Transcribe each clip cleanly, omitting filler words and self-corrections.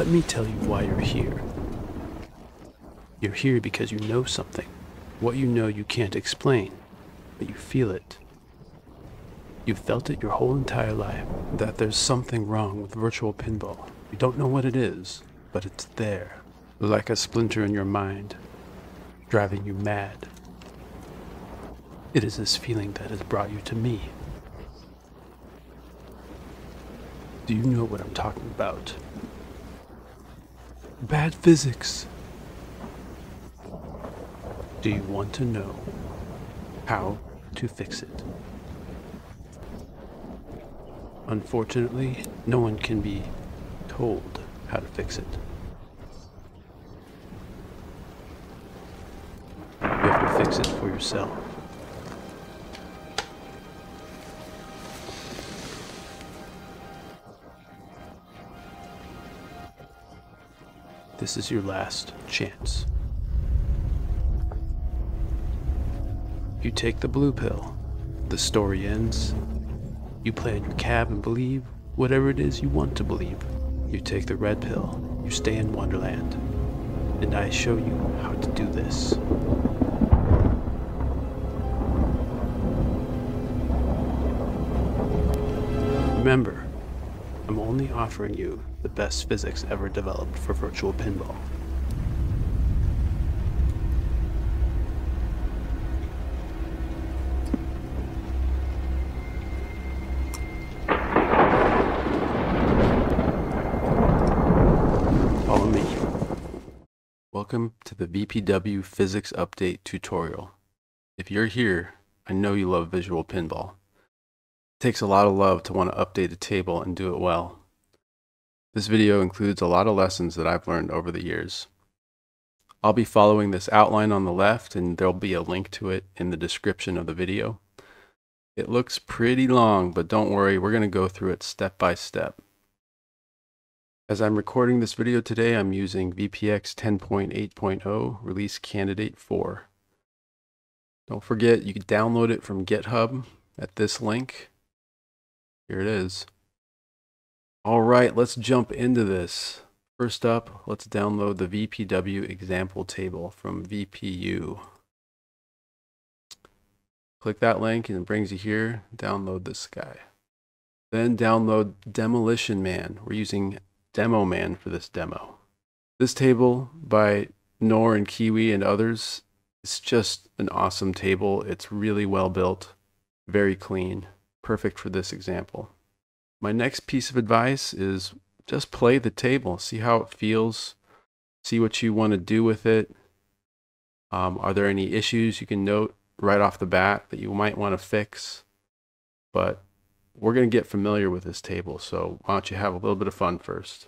Let me tell you why you're here. You're here because you know something. What you know you can't explain, but you feel it. You've felt it your whole entire life, that there's something wrong with virtual pinball. You don't know what it is, but it's there, like a splinter in your mind, driving you mad. It is this feeling that has brought you to me. Do you know what I'm talking about? Bad physics. Do you want to know how to fix it? Unfortunately, no one can be told how to fix it. You have to fix it for yourself. This is your last chance. You take the blue pill. The story ends. You play in your cab and believe whatever it is you want to believe. You take the red pill. You stay in Wonderland. And I show you how to do this. Remember, I'm only offering you the best physics ever developed for virtual pinball. Follow me. Welcome to the VPW Physics Update tutorial. If you're here, I know you love visual pinball. It takes a lot of love to want to update a table and do it well. This video includes a lot of lessons that I've learned over the years. I'll be following this outline on the left, and there'll be a link to it in the description of the video. It looks pretty long, but don't worry, we're going to go through it step by step. As I'm recording this video today, I'm using VPX 10.8.0 Release Candidate 4. Don't forget, you can download it from GitHub at this link. Here it is. All right, let's jump into this. First up, let's download the VPW example table from VPU. Click that link and it brings you here. Download this guy. Then download Demolition Man. We're using Demo Man for this demo. This table by Nor and Kiwi and others is just an awesome table. It's really well built, very clean, perfect for this example. My next piece of advice is just play the table, see how it feels, see what you want to do with it. Are there any issues you can note right off the bat that you might want to fix? But we're going to get familiar with this table, so why don't you have a little bit of fun first.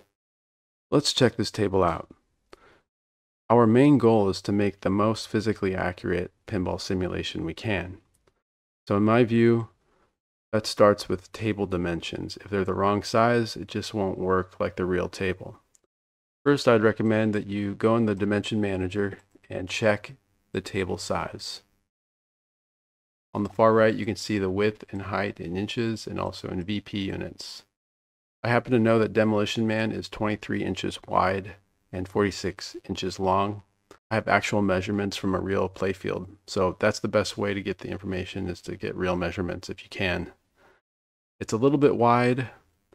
Let's check this table out. Our main goal is to make the most physically accurate pinball simulation we can. So in my view, that starts with table dimensions. If they're the wrong size, it just won't work like the real table. First, I'd recommend that you go in the Dimension Manager and check the table size. On the far right, you can see the width and height in inches and also in VP units. I happen to know that Demolition Man is 23 inches wide and 46 inches long. I have actual measurements from a real playfield, so that's the best way to get the information, is to get real measurements if you can. It's a little bit wide.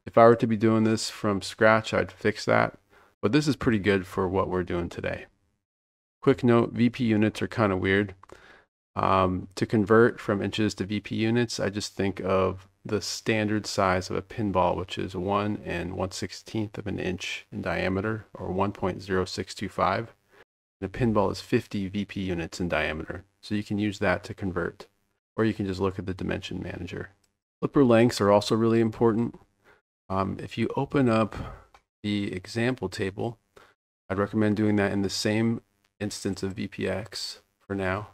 If I were to be doing this from scratch, I'd fix that, but this is pretty good for what we're doing today. Quick note, VP units are kind of weird. To convert from inches to VP units, I just think of the standard size of a pinball, which is 1 1/16 of an inch in diameter, or 1.0625. The pinball is 50 VP units in diameter, so you can use that to convert, or you can just look at the Dimension Manager. Flipper lengths are also really important. If you open up the example table, I'd recommend doing that in the same instance of VPX for now.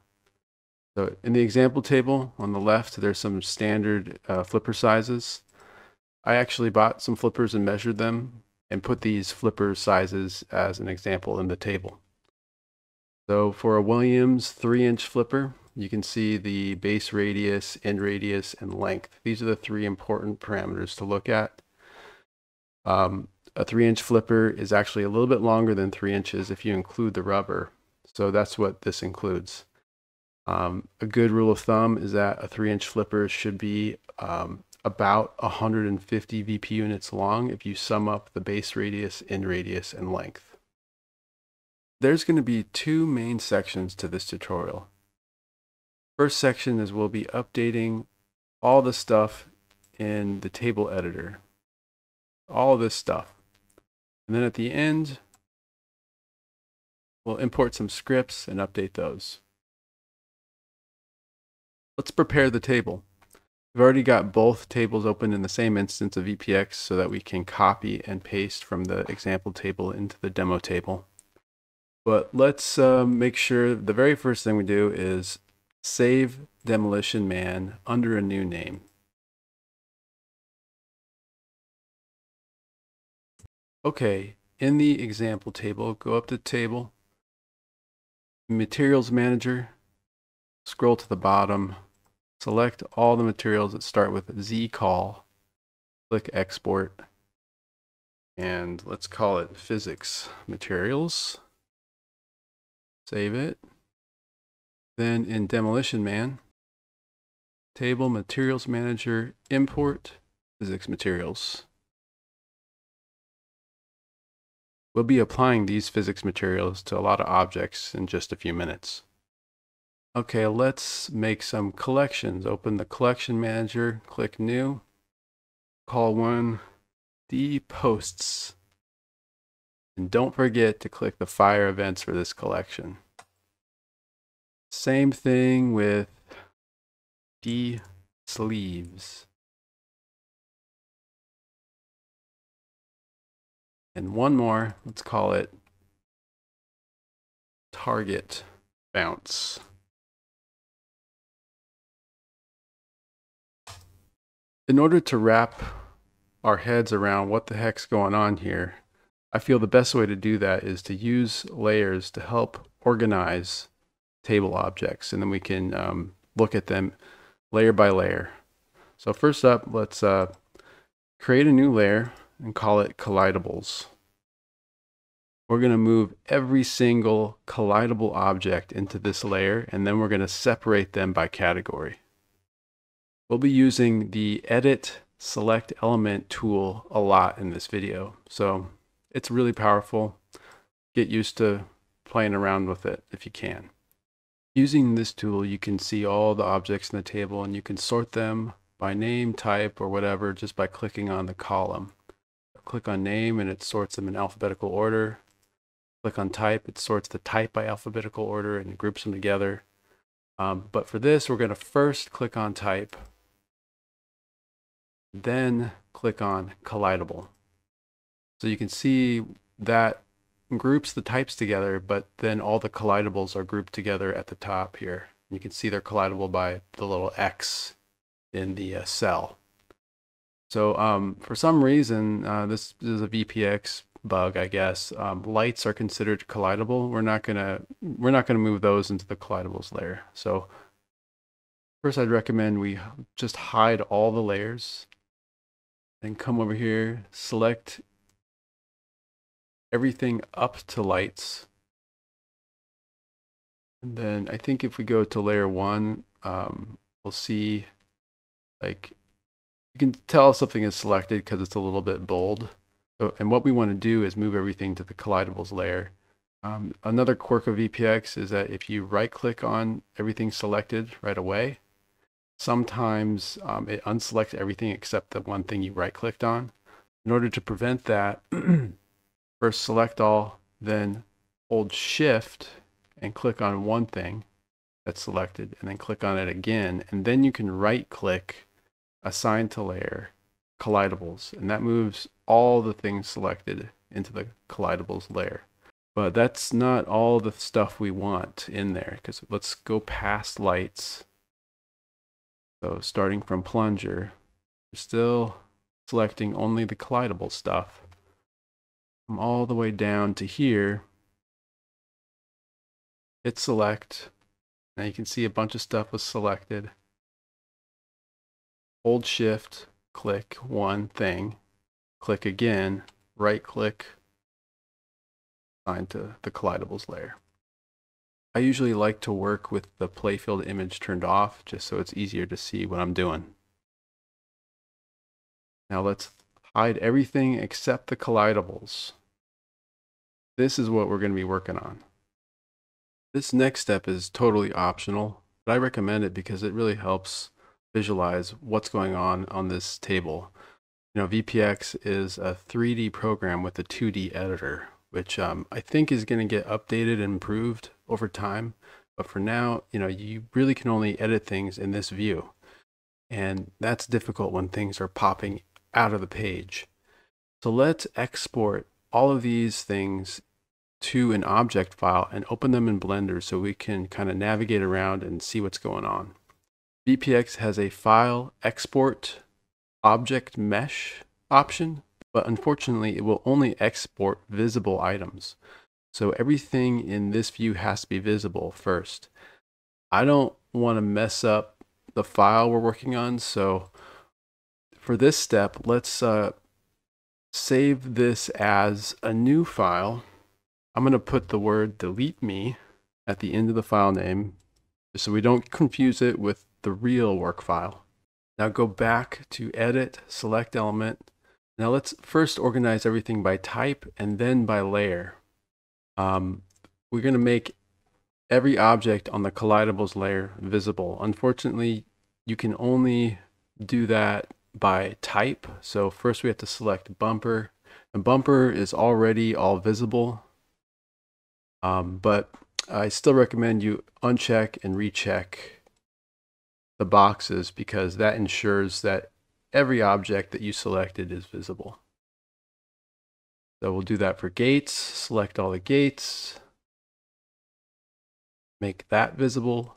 So in the example table on the left, there's some standard flipper sizes. I actually bought some flippers and measured them and put these flipper sizes as an example in the table. So for a Williams 3-inch flipper, you can see the base radius, end radius, and length. These are the three important parameters to look at. a 3-inch flipper is actually a little bit longer than 3 inches if you include the rubber. So that's what this includes. A good rule of thumb is that a 3-inch flipper should be about 150 VP units long if you sum up the base radius, end radius, and length. There's going to be 2 main sections to this tutorial. First section is we'll be updating all the stuff in the table editor. All this stuff. And then at the end, we'll import some scripts and update those. Let's prepare the table. We've already got both tables open in the same instance of VPX so that we can copy and paste from the example table into the demo table. But let's make sure the very first thing we do is save Demolition Man under a new name. Okay, in the example table, go up to Table, Materials Manager, scroll to the bottom, select all the materials that start with Z call, click Export, and let's call it Physics Materials. Save it. Then in Demolition Man, Table Materials Manager, Import Physics Materials. We'll be applying these physics materials to a lot of objects in just a few minutes. Okay, let's make some collections. Open the Collection Manager, click New, call one D Posts. And don't forget to click the fire events for this collection. Same thing with D Sleeves. And one more, let's call it Target Bounce. In order to wrap our heads around what the heck's going on here, I feel the best way to do that is to use layers to help organize table objects, and then we can look at them layer by layer. So first up, let's create a new layer and call it Collidables. We're going to move every single collidable object into this layer, and then we're going to separate them by category. We'll be using the Edit Select Element tool a lot in this video, so it's really powerful. Get used to playing around with it if you can. Using this tool, you can see all the objects in the table, and you can sort them by name, type, or whatever just by clicking on the column. Click on name and it sorts them in alphabetical order. Click on type, it sorts the type by alphabetical order and groups them together. But for this, we're going to first click on type, then click on collidable. So you can see that groups the types together, but then all the collidables are grouped together at the top here. You can see they're collidable by the little X in the cell. So for some reason, this is a VPX bug, I guess. Lights are considered collidable. We're not gonna move those into the collidables layer. So first, I'd recommend we just hide all the layers, and come over here, select everything up to lights, and then I think if we go to layer 1, we'll see like. You can tell something is selected because it's a little bit bold. So, and what we want to do is move everything to the collidables layer. Another quirk of VPX is that if you right click on everything selected right away, sometimes it unselects everything except the one thing you right clicked on. In order to prevent that, first select all, then hold Shift and click on one thing that's selected, and then click on it again, and then you can right click Assign to Layer, Collidables, and that moves all the things selected into the Collidables layer. But that's not all the stuff we want in there, because let's go past lights. So starting from plunger, we're still selecting only the collidable stuff. Come all the way down to here, hit select. Now you can see a bunch of stuff was selected. Hold Shift, click one thing, click again, right click, assign to the collidables layer. I usually like to work with the playfield image turned off just so it's easier to see what I'm doing. Now let's hide everything except the collidables. This is what we're going to be working on. This next step is totally optional, but I recommend it because it really helps visualize what's going on this table. You know, VPX is a 3D program with a 2D editor, which I think is going to get updated and improved over time. But for now, you know, you really can only edit things in this view. And that's difficult when things are popping out of the page. So let's export all of these things to an object file and open them in Blender so we can kind of navigate around and see what's going on. VPX has a file export object mesh option, but unfortunately it will only export visible items. So everything in this view has to be visible first. I don't want to mess up the file we're working on, so for this step, let's save this as a new file. I'm going to put the word delete me at the end of the file name so we don't confuse it with the real work file. Now go back to edit, select element. Now let's first organize everything by type and then by layer. We're going to make every object on the collidables layer visible. Unfortunately, you can only do that by type. So first we have to select bumper, and bumper is already all visible. But I still recommend you uncheck and recheck the boxes because that ensures that every object that you selected is visible. So we'll do that for gates, select all the gates, make that visible.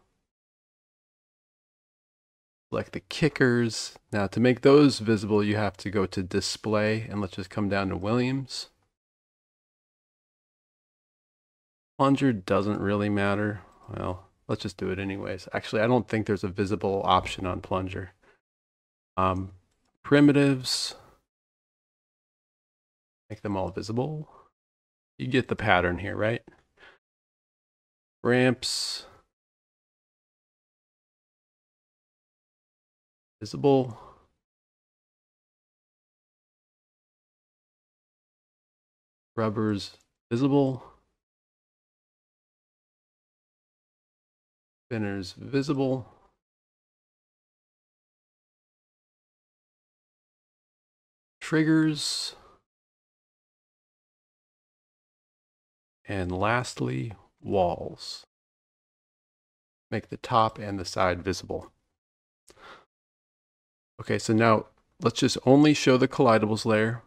Select the kickers. Now to make those visible, you have to go to display and let's just come down to Williams. Plunger doesn't really matter. Well, let's just do it anyways. Actually, I don't think there's a visible option on plunger. Primitives, make them all visible. You get the pattern here, right? Ramps, visible. Rubbers, visible. Spinners, visible. Triggers. And lastly, walls. Make the top and the side visible. Okay, so now let's just only show the collidables layer.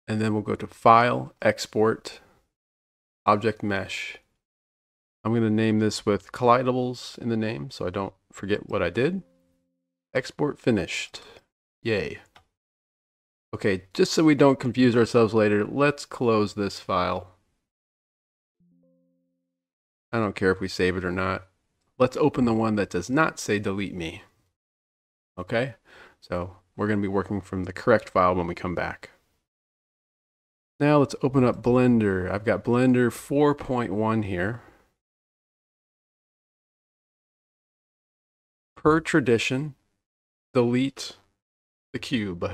And then we'll go to File, Export, Object Mesh. I'm going to name this with collidables in the name so I don't forget what I did. Export finished. Yay. Okay, just so we don't confuse ourselves later, let's close this file. I don't care if we save it or not. Let's open the one that does not say delete me. Okay, so we're going to be working from the correct file when we come back. Now let's open up Blender. I've got Blender 4.1 here. Per tradition, delete the cube.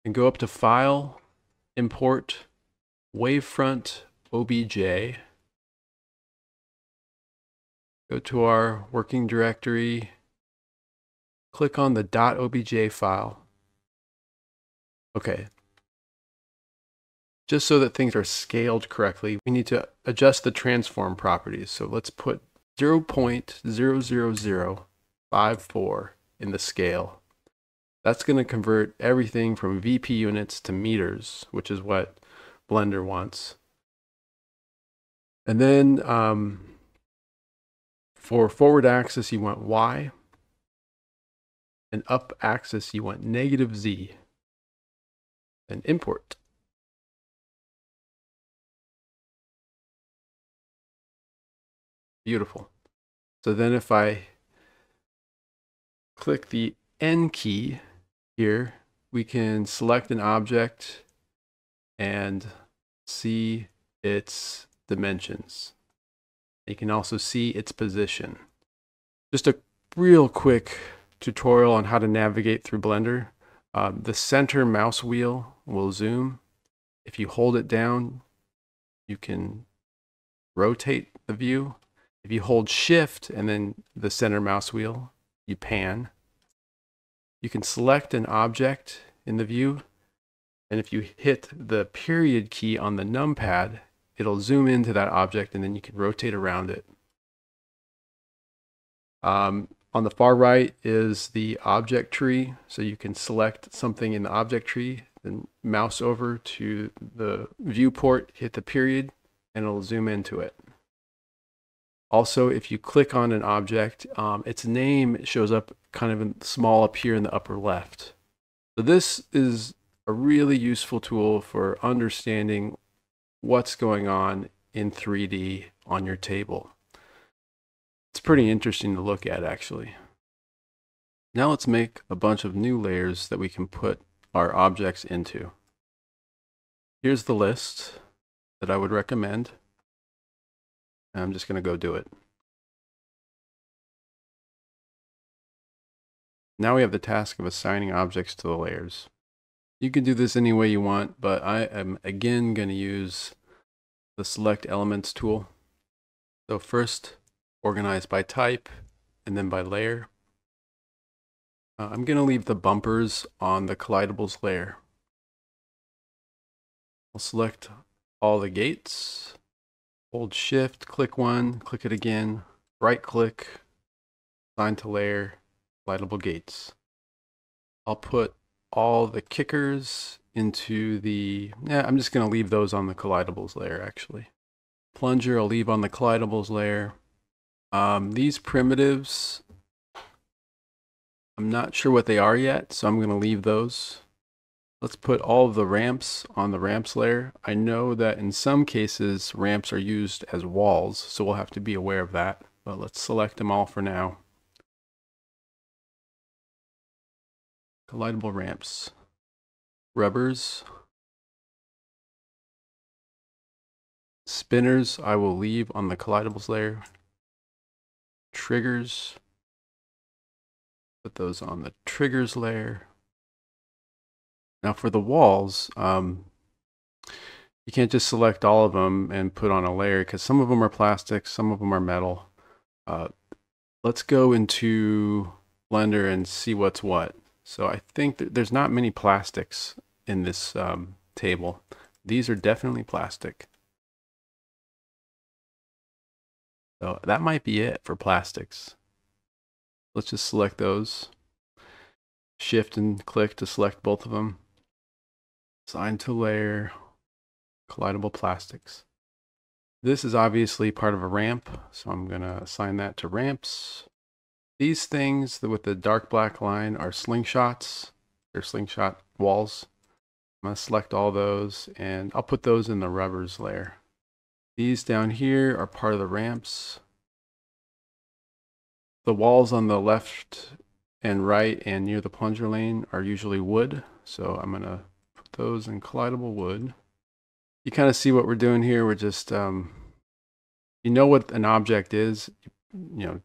And go up to File, Import, Wavefront OBJ. Go to our working directory. Click on the .obj file. Okay. Just so that things are scaled correctly, we need to adjust the transform properties. So let's put 0.00054 in the scale. That's going to convert everything from VP units to meters, which is what Blender wants. And then for forward axis, you want Y. And up axis, you want -Z. And import. Beautiful. So then if I click the N key here, we can select an object and see its dimensions. You can also see its position. Just a real quick tutorial on how to navigate through Blender. The center mouse wheel will zoom. If you hold it down, you can rotate the view. If you hold shift and then the center mouse wheel, you pan. You can select an object in the view, and if you hit the period key on the numpad, it'll zoom into that object and then you can rotate around it. On the far right is the object tree, so you can select something in the object tree, then mouse over to the viewport, hit the period, and it'll zoom into it. Also, if you click on an object, its name shows up kind of small up here in the upper left. So this is a really useful tool for understanding what's going on in 3D on your table. It's pretty interesting to look at, actually. Now let's make a bunch of new layers that we can put our objects into. Here's the list that I would recommend. I'm just going to go do it. Now we have the task of assigning objects to the layers. You can do this any way you want, but I am again going to use the Select Elements tool. So first, organize by type and then by layer. I'm going to leave the bumpers on the collidables layer. I'll select all the gates. Hold shift, click one, click it again, right click, assign to layer, collidable gates. I'll put all the kickers into I'm just going to leave those on the collidables layer actually. Plunger I'll leave on the collidables layer. These primitives, I'm not sure what they are yet, so I'm going to leave those. Let's put all of the ramps on the ramps layer. I know that in some cases ramps are used as walls, so we'll have to be aware of that, but let's select them all for now. Collidable ramps. Rubbers. Spinners I will leave on the collidables layer. Triggers. Put those on the triggers layer. Now for the walls, you can't just select all of them and put on a layer because some of them are plastic, some of them are metal. Let's go into Blender and see what's what. So I think that there's not many plastics in this table. These are definitely plastic. So that might be it for plastics. Let's just select those. Shift and click to select both of them. Assign to layer, collidable plastics. This is obviously part of a ramp, so I'm going to assign that to ramps. These things with the dark black line are slingshots. They're slingshot walls. I'm going to select all those and I'll put those in the rubbers layer. These down here are part of the ramps. The walls on the left and right and near the plunger lane are usually wood, so I'm going to put those in collidable wood. You kind of see what we're doing here. We're just, you know what an object is, you know,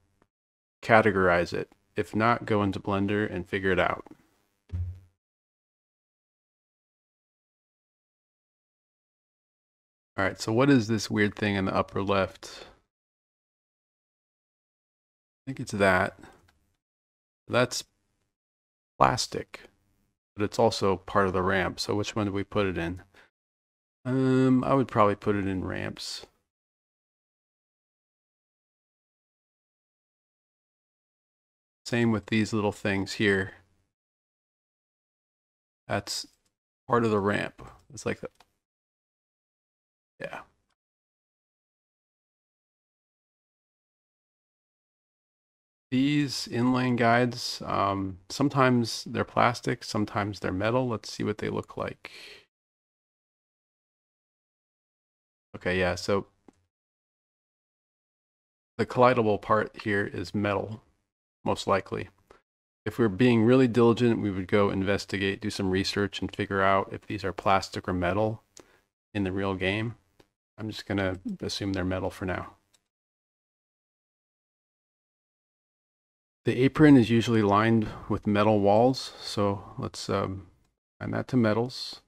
categorize it. If not, go into Blender and figure it out. All right, so what is this weird thing in the upper left? I think it's that. That's plastic, but it's also part of the ramp. So which one do we put it in? I would probably put it in ramps. Same with these little things here. That's part of the ramp. It's like that. Yeah. These inline guides, sometimes they're plastic, sometimes they're metal. Let's see what they look like. Okay, yeah, so the collidable part here is metal, most likely. If we're being really diligent, we would go investigate, do some research, and figure out if these are plastic or metal in the real game. I'm just going to assume they're metal for now. The apron is usually lined with metal walls, so let's add that to metals.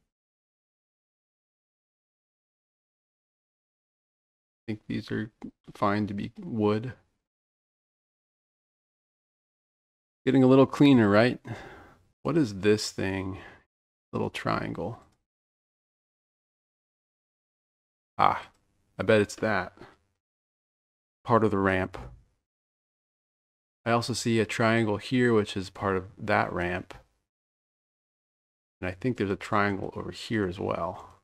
I think these are fine to be wood. Getting a little cleaner, right? What is this thing? Little triangle. Ah, I bet it's that. Part of the ramp. I also see a triangle here, which is part of that ramp. And I think there's a triangle over here as well.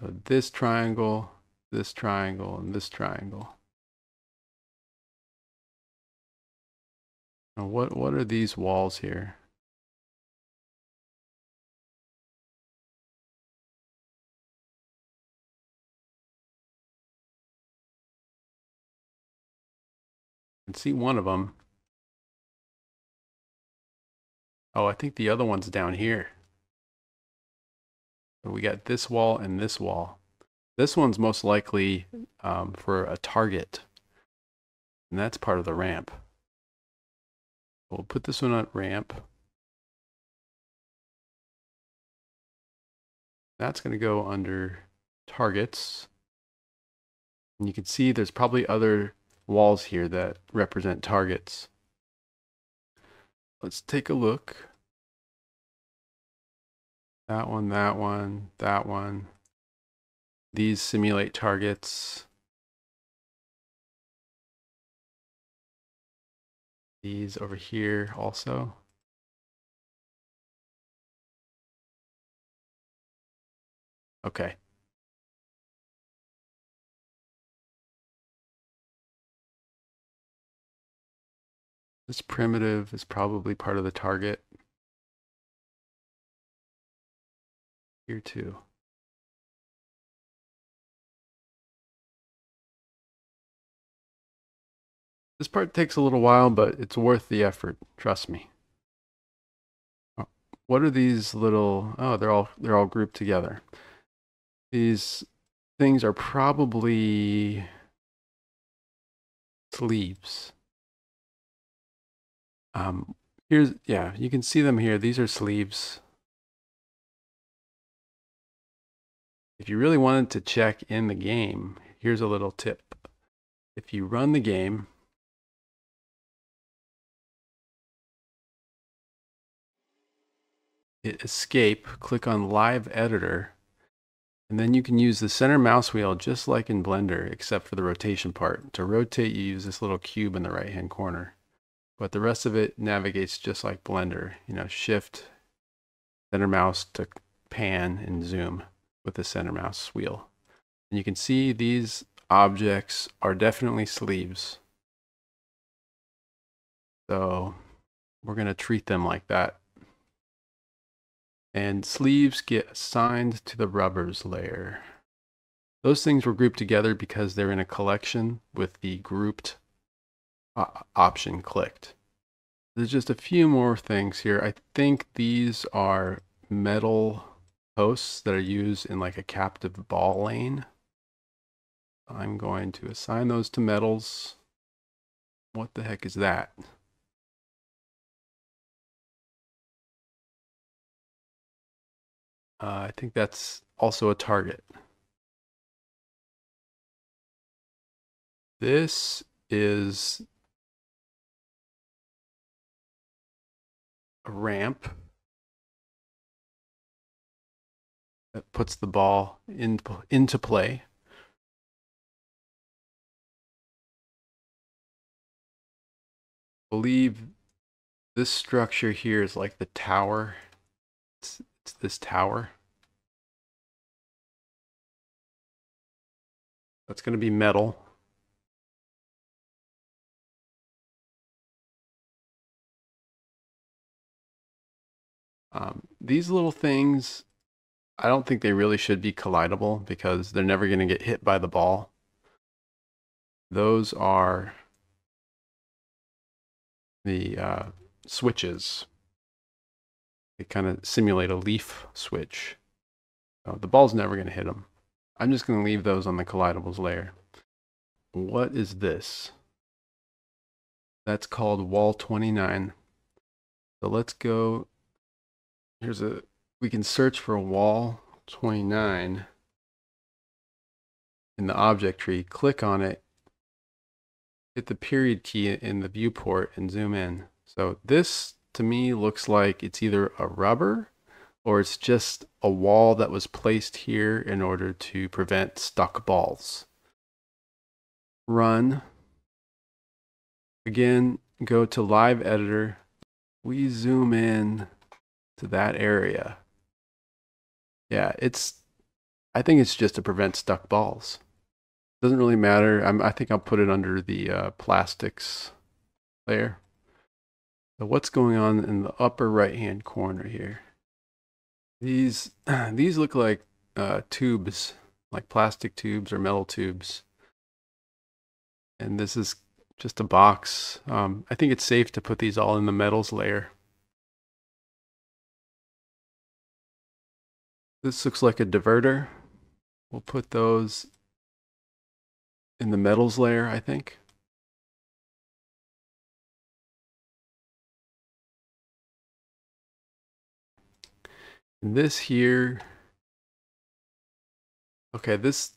So this triangle, and this triangle. Now what are these walls here? I can see one of them. Oh, I think the other one's down here. So we got this wall and this wall. This one's most likely for a target, and that's part of the ramp. We'll put this one on ramp. That's going to go under targets. And you can see there's probably other walls here that represent targets. Let's take a look. That one, that one, that one. These simulate targets. These over here also. Okay. This primitive is probably part of the target. Here too. This part takes a little while, but it's worth the effort. Trust me. What are these little? Oh, they're all grouped together. These things are probably sleeves. Yeah, you can see them here. These are sleeves. If you really wanted to check in the game, here's a little tip. If you run the game, hit escape, click on live editor, and then you can use the center mouse wheel just like in Blender, except for the rotation part. To rotate, you use this little cube in the right hand corner. But the rest of it navigates just like Blender. You know, shift, center mouse to pan and zoom with the center mouse wheel. And you can see these objects are definitely sleeves. So we're going to treat them like that. And sleeves get assigned to the rubbers layer. Those things were grouped together because they're in a collection with the grouped option clicked. There's just a few more things here. I think these are metal posts that are used in like a captive ball lane. I'm going to assign those to metals. What the heck is that? I think that's also a target. This is a ramp that puts the ball into play. I believe this structure here is like the tower. It's this tower. That's going to be metal. These little things, I don't think they really should be collidable because they're never going to get hit by the ball. Those are the switches. They kind of simulate a leaf switch. So the ball's never going to hit them. I'm just going to leave those on the collidables layer. What is this? That's called wall 29. So let's go. We can search for wall 29 in the object tree, click on it, hit the period key in the viewport and zoom in. So this to me looks like it's either a rubber or it's just a wall that was placed here in order to prevent stuck balls. Run. Again, go to live editor. We zoom in to that area. Yeah, I think it's just to prevent stuck balls. Doesn't really matter. I think I'll put it under the plastics layer. So what's going on in the upper right hand corner here? These look like tubes, like plastic tubes or metal tubes. And this is just a box. I think it's safe to put these all in the metals layer. This looks like a diverter. We'll put those in the metals layer, I think. And this here, okay, this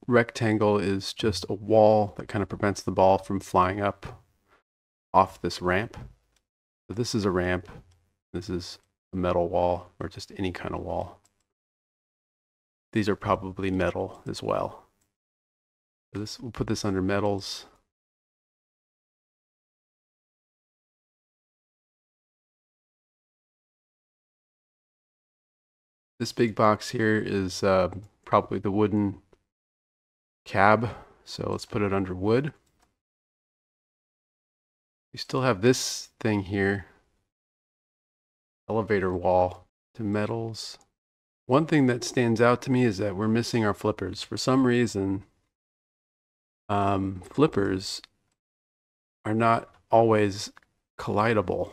rectangle is just a wall that kind of prevents the ball from flying up off this ramp. So this is a ramp. This is a metal wall or just any kind of wall. These are probably metal as well. So we'll put this under metals. This big box here is probably the wooden cab. So let's put it under wood. We still have this thing here. Elevator wall to metals. One thing that stands out to me is that we're missing our flippers. For some reason, flippers are not always collidable,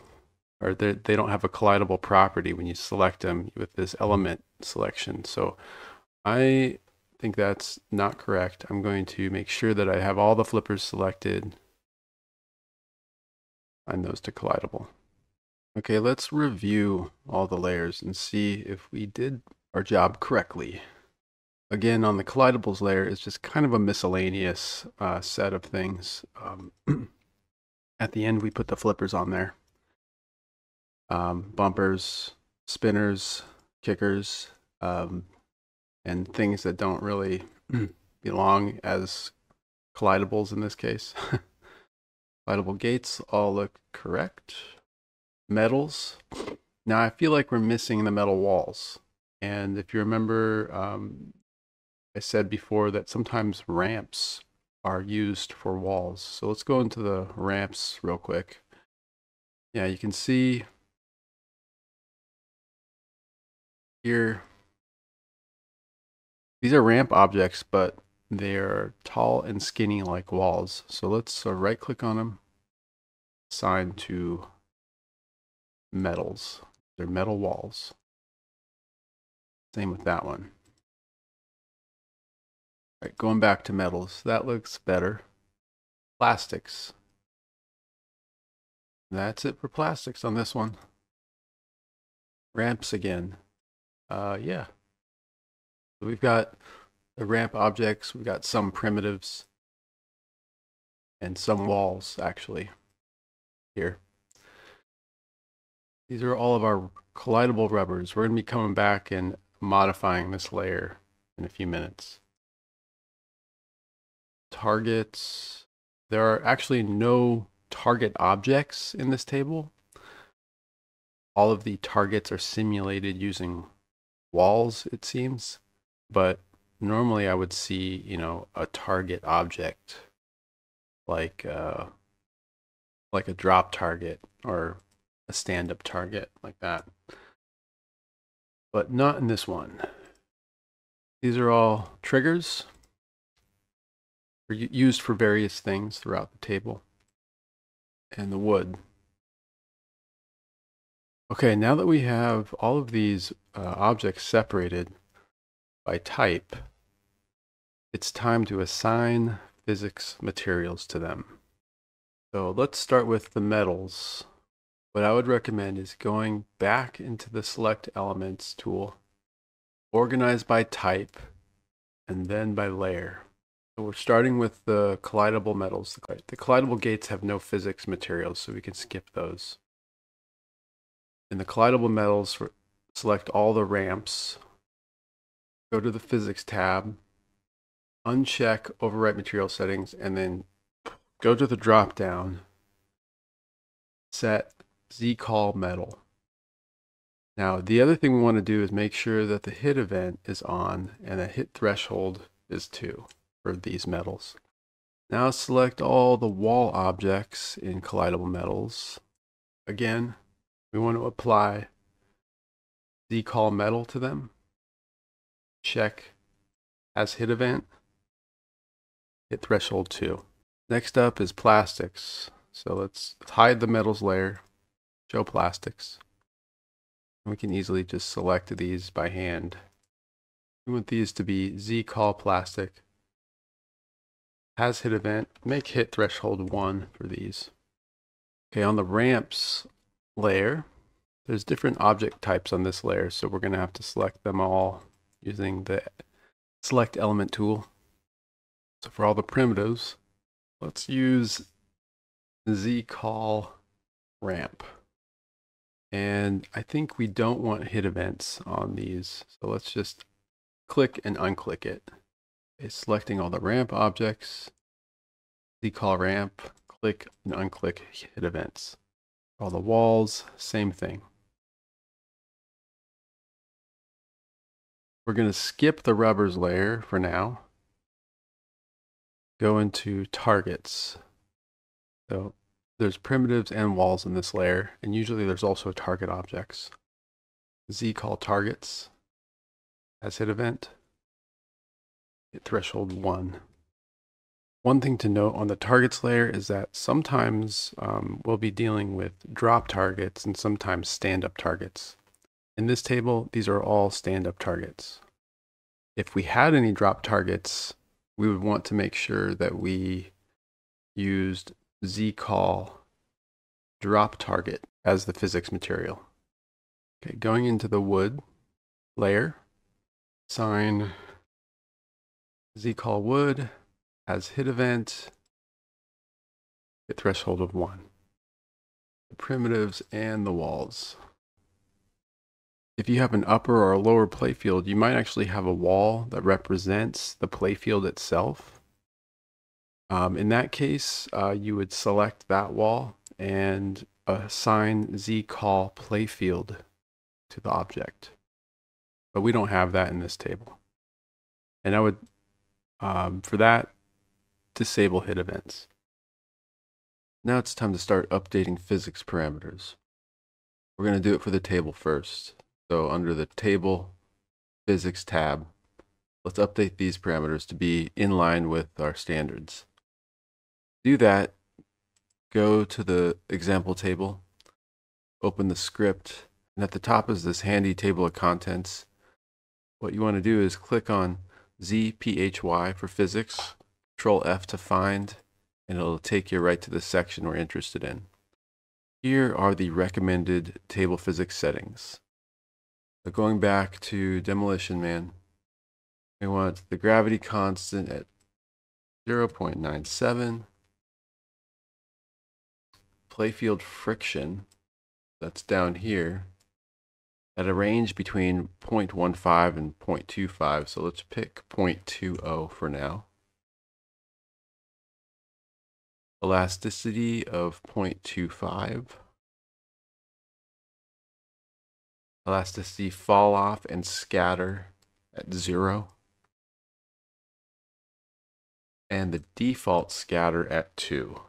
or they don't have a collidable property when you select them with this element selection. So I think that's not correct. I'm going to make sure that I have all the flippers selected and those to collidable. Okay, let's review all the layers and see if we did our job correctly. Again, on the collidables layer, it's just kind of a miscellaneous set of things. At the end, we put the flippers on there. Bumpers, spinners, kickers, and things that don't really belong as collidables in this case. Collidable gates all look correct. Metals. Now I feel like we're missing the metal walls. And if you remember, I said before that sometimes ramps are used for walls. So let's go into the ramps real quick. Yeah, you can see here, these are ramp objects, but they're tall and skinny like walls. So let's right click on them, assign to metals. They're metal walls. Same with that one. All right, going back to metals, that looks better. Plastics. That's it for plastics on this one. Ramps again. Yeah. So we've got the ramp objects, we've got some primitives, and some walls actually here. These are all of our collidable rubbers. We're going to be coming back and modifying this layer in a few minutes. Targets. There are actually no target objects in this table. All of the targets are simulated using walls, it seems. But normally I would see, a target object like a drop target or a stand-up target like that. But not in this one. These are all triggers. used for various things throughout the table, and the wood. Okay, now that we have all of these objects separated by type, it's time to assign physics materials to them. So let's start with the metals. What I would recommend is going back into the Select Elements tool, organize by type, and then by layer. So we're starting with the collidable metals. The collidable gates have no physics materials, so we can skip those. In the collidable metals, select all the ramps, go to the physics tab, uncheck overwrite material settings, and then go to the drop down, set Z-call metal. Now, the other thing we want to do is make sure that the hit event is on and the hit threshold is 2 for these metals. Now select all the wall objects in collidable metals. Again, we want to apply Z-call metal to them. Check as hit event, hit threshold 2. Next up is plastics. So let's hide the metals layer, show plastics. We can easily just select these by hand. We want these to be Z-call plastic. Has hit event, make hit threshold 1 for these. Okay, on the ramps layer, there's different object types on this layer, so we're going to have to select them all using the select element tool. So for all the primitives, let's use Z-call ramp. And I think we don't want hit events on these, so let's just click and unclick it. Okay, selecting all the ramp objects, Z-call ramp, click and unclick hit events. All the walls, same thing. We're going to skip the rubbers layer for now. Go into targets. So there's primitives and walls in this layer, and usually there's also target objects. Z-call targets as hit event, hit threshold 1. One thing to note on the targets layer is that sometimes we'll be dealing with drop targets and sometimes stand-up targets. In this table, these are all stand-up targets. If we had any drop targets, we would want to make sure that we used Z-call drop target as the physics material. Okay, going into the wood layer, assign Z-call wood as hit event, hit threshold of 1. The primitives and the walls. If you have an upper or a lower playfield, you might actually have a wall that represents the playfield itself. In that case, you would select that wall and assign Z-call playfield to the object. But we don't have that in this table. And I would, for that, disable hit events. Now it's time to start updating physics parameters. We're going to do it for the table first. So under the table physics tab, let's update these parameters to be in line with our standards. To do that, go to the example table, open the script, and at the top is this handy table of contents. What you want to do is click on ZPHY for physics, Control F to find, and it'll take you right to the section we're interested in. Here are the recommended table physics settings. So going back to Demolition Man, we want the gravity constant at 0.97, playfield friction, that's down here, at a range between 0.15 and 0.25, so let's pick 0.20 for now. Elasticity of 0.25. Elasticity fall off and scatter at 0. And the default scatter at 2.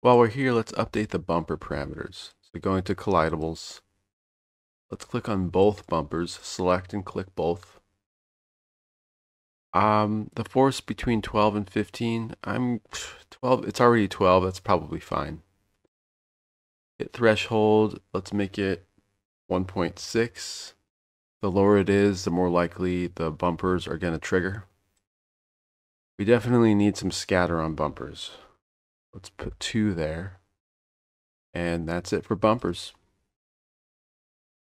While we're here, let's update the bumper parameters. So going to collidables, let's click on both bumpers, select and click both. The force between 12 and 15, I'm 12, it's already 12, that's probably fine. Hit threshold, let's make it 1.6. The lower it is, the more likely the bumpers are going to trigger. We definitely need some scatter on bumpers. Let's put 2 there. And that's it for bumpers.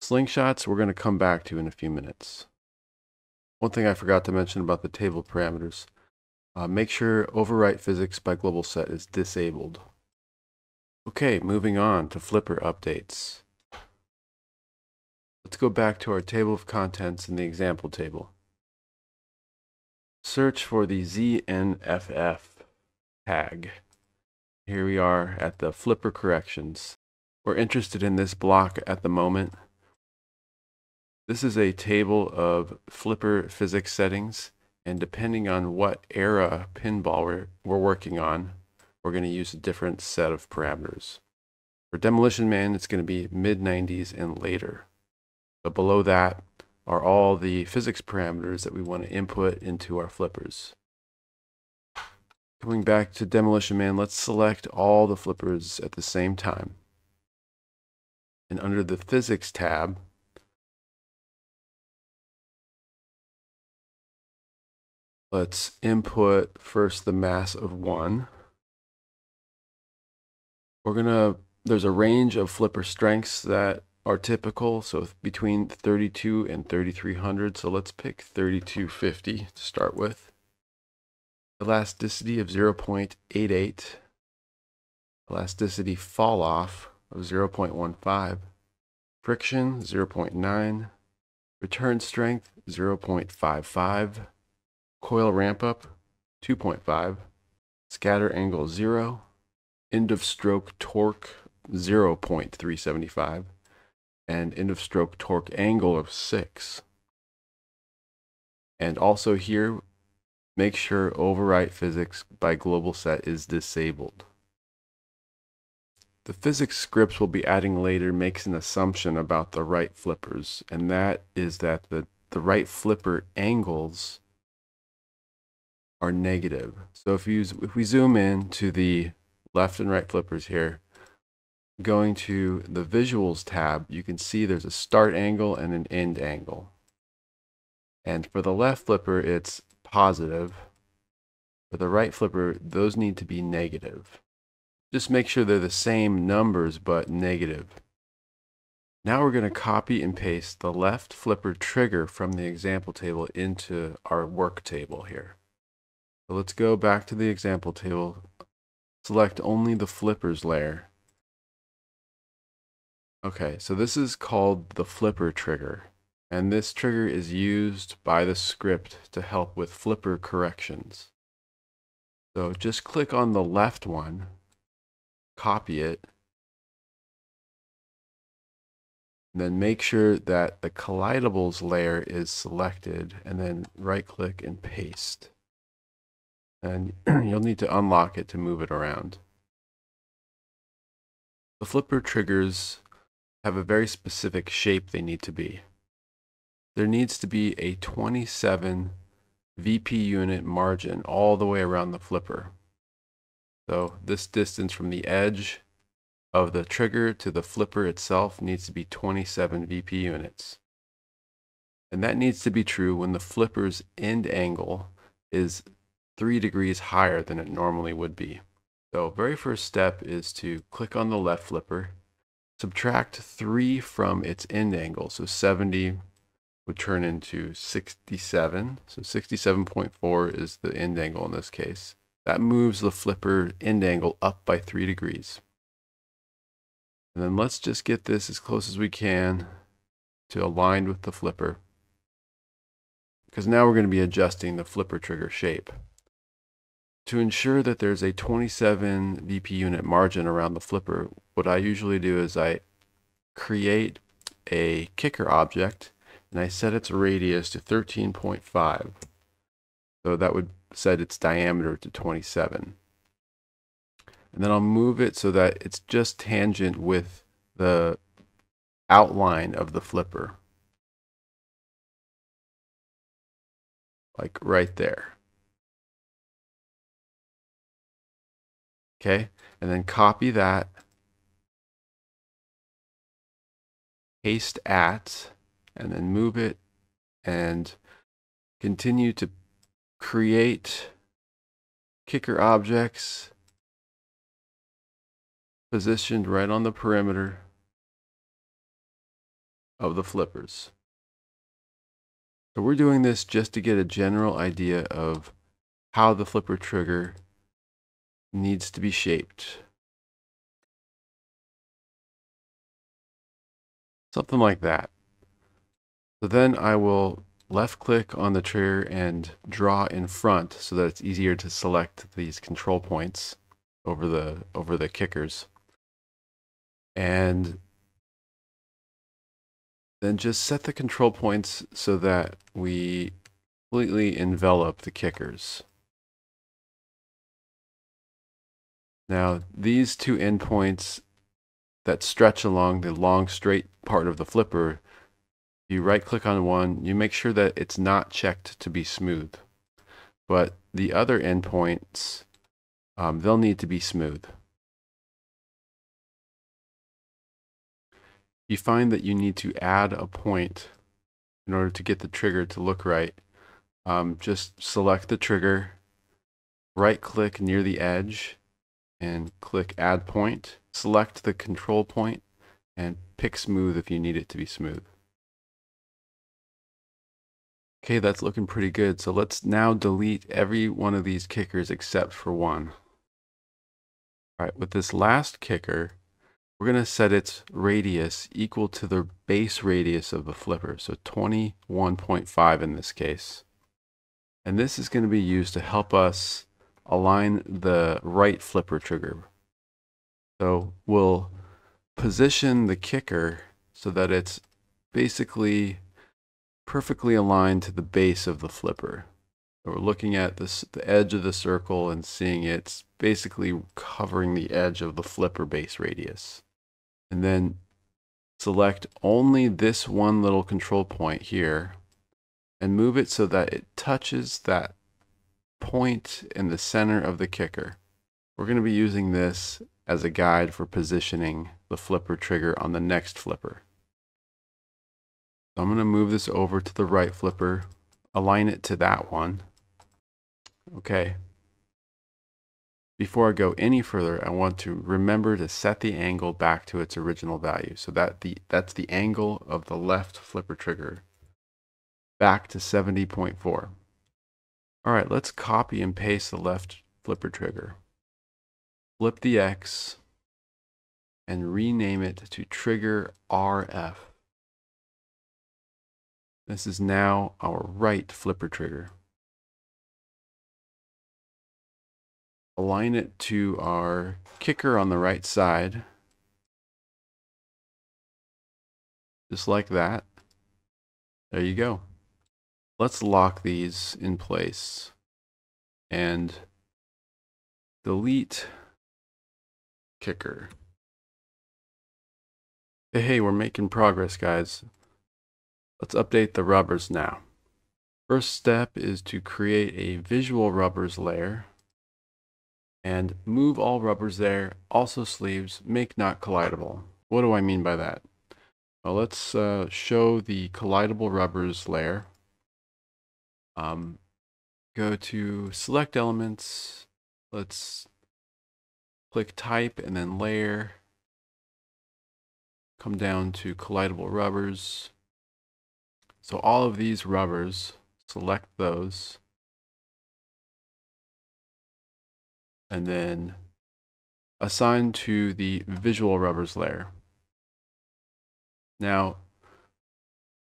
Slingshots, we're going to come back to in a few minutes. One thing I forgot to mention about the table parameters. Make sure overwrite physics by global set is disabled. Okay, moving on to flipper updates. Let's go back to our table of contents in the example table. Search for the ZNFF tag. Here we are at the flipper corrections. We're interested in this block at the moment. This is a table of flipper physics settings, and depending on what era pinball we're working on, we're going to use a different set of parameters. For Demolition Man, it's going to be mid-90s and later. But below that are all the physics parameters that we want to input into our flippers. Coming back to Demolition Man, let's select all the flippers at the same time. And under the Physics tab, let's input first the mass of 1. There's a range of flipper strengths that are typical, so between 32 and 3300, so let's pick 3250 to start with. Elasticity of 0.88, elasticity fall off of 0.15, friction 0.9, return strength 0.55, coil ramp up 2.5, scatter angle 0, end of stroke torque 0.375, and end of stroke torque angle of 6. And also here, make sure overwrite physics by global set is disabled. The physics scripts we'll be adding later makes an assumption about the right flippers, and that is that the right flipper angles are negative. So if we zoom in to the left and right flippers here, going to the Visuals tab, you can see there's a start angle and an end angle. And for the left flipper, it's positive. For the right flipper, those need to be negative. Just make sure they're the same numbers, but negative. Now we're going to copy and paste the left flipper trigger from the example table into our work table here. So let's go back to the example table, select only the flippers layer. Okay, so this is called the flipper trigger, and this trigger is used by the script to help with flipper corrections. So just click on the left one, copy it, and then make sure that the collidables layer is selected, and then right click and paste. And you'll need to unlock it to move it around. The flipper triggers have a very specific shape they need to be. There needs to be a 27 VP unit margin all the way around the flipper. So this distance from the edge of the trigger to the flipper itself needs to be 27 VP units. And that needs to be true when the flipper's end angle is 3 degrees higher than it normally would be. So very first step is to click on the left flipper, subtract 3 from its end angle, so 70 would turn into 67. So 67.4 is the end angle in this case. That moves the flipper end angle up by 3 degrees. And then let's just get this as close as we can to align with the flipper, because now we're going to be adjusting the flipper trigger shape. To ensure that there's a 27 VP unit margin around the flipper, what I usually do is I create a kicker object and I set its radius to 13.5. So that would set its diameter to 27. And then I'll move it so that it's just tangent with the outline of the flipper. like right there. Okay, and then copy that, paste at, and then move it and continue to create kicker objects positioned right on the perimeter of the flippers. So we're doing this just to get a general idea of how the flipper trigger needs to be shaped. Something like that. So then I will left click on the trigger and draw in front so that it's easier to select these control points over the kickers. And then just set the control points so that we completely envelop the kickers. Now, these two endpoints that stretch along the long straight part of the flipper, you right click on one, you make sure that it's not checked to be smooth. But the other endpoints, they'll need to be smooth. You find that you need to add a point in order to get the trigger to look right. Just select the trigger, right click near the edge, and click add point. Select the control point and pick smooth if you need it to be smooth. Okay, that's looking pretty good. So let's now delete every one of these kickers except for one. All right, with this last kicker, we're going to set its radius equal to the base radius of the flipper, so 21.5 in this case. And this is going to be used to help us align the right flipper trigger. So we'll position the kicker so that it's basically perfectly aligned to the base of the flipper. So we're looking at this, the edge of the circle, and seeing it's basically covering the edge of the flipper base radius. And then select only this one little control point here and move it so that it touches that point in the center of the kicker. We're going to be using this as a guide for positioning the flipper trigger on the next flipper. So I'm going to move this over to the right flipper, align it to that one. Okay. Before I go any further, I want to remember to set the angle back to its original value. So that's the angle of the left flipper trigger back to 70.4. All right, let's copy and paste the left flipper trigger. Flip the X and rename it to trigger RF. This is now our right flipper trigger. Align it to our kicker on the right side, just like that. There you go. Let's lock these in place and delete kicker. Hey, we're making progress, guys. Let's update the rubbers now. First step is to create a visual rubbers layer and move all rubbers there. Also sleeves, make not collidable. What do I mean by that? Well, let's show the collidable rubbers layer. Go to select elements. Let's click type and then layer. Come down to collidable rubbers. So all of these rubbers, select those. And then assign to the visual rubbers layer. Now,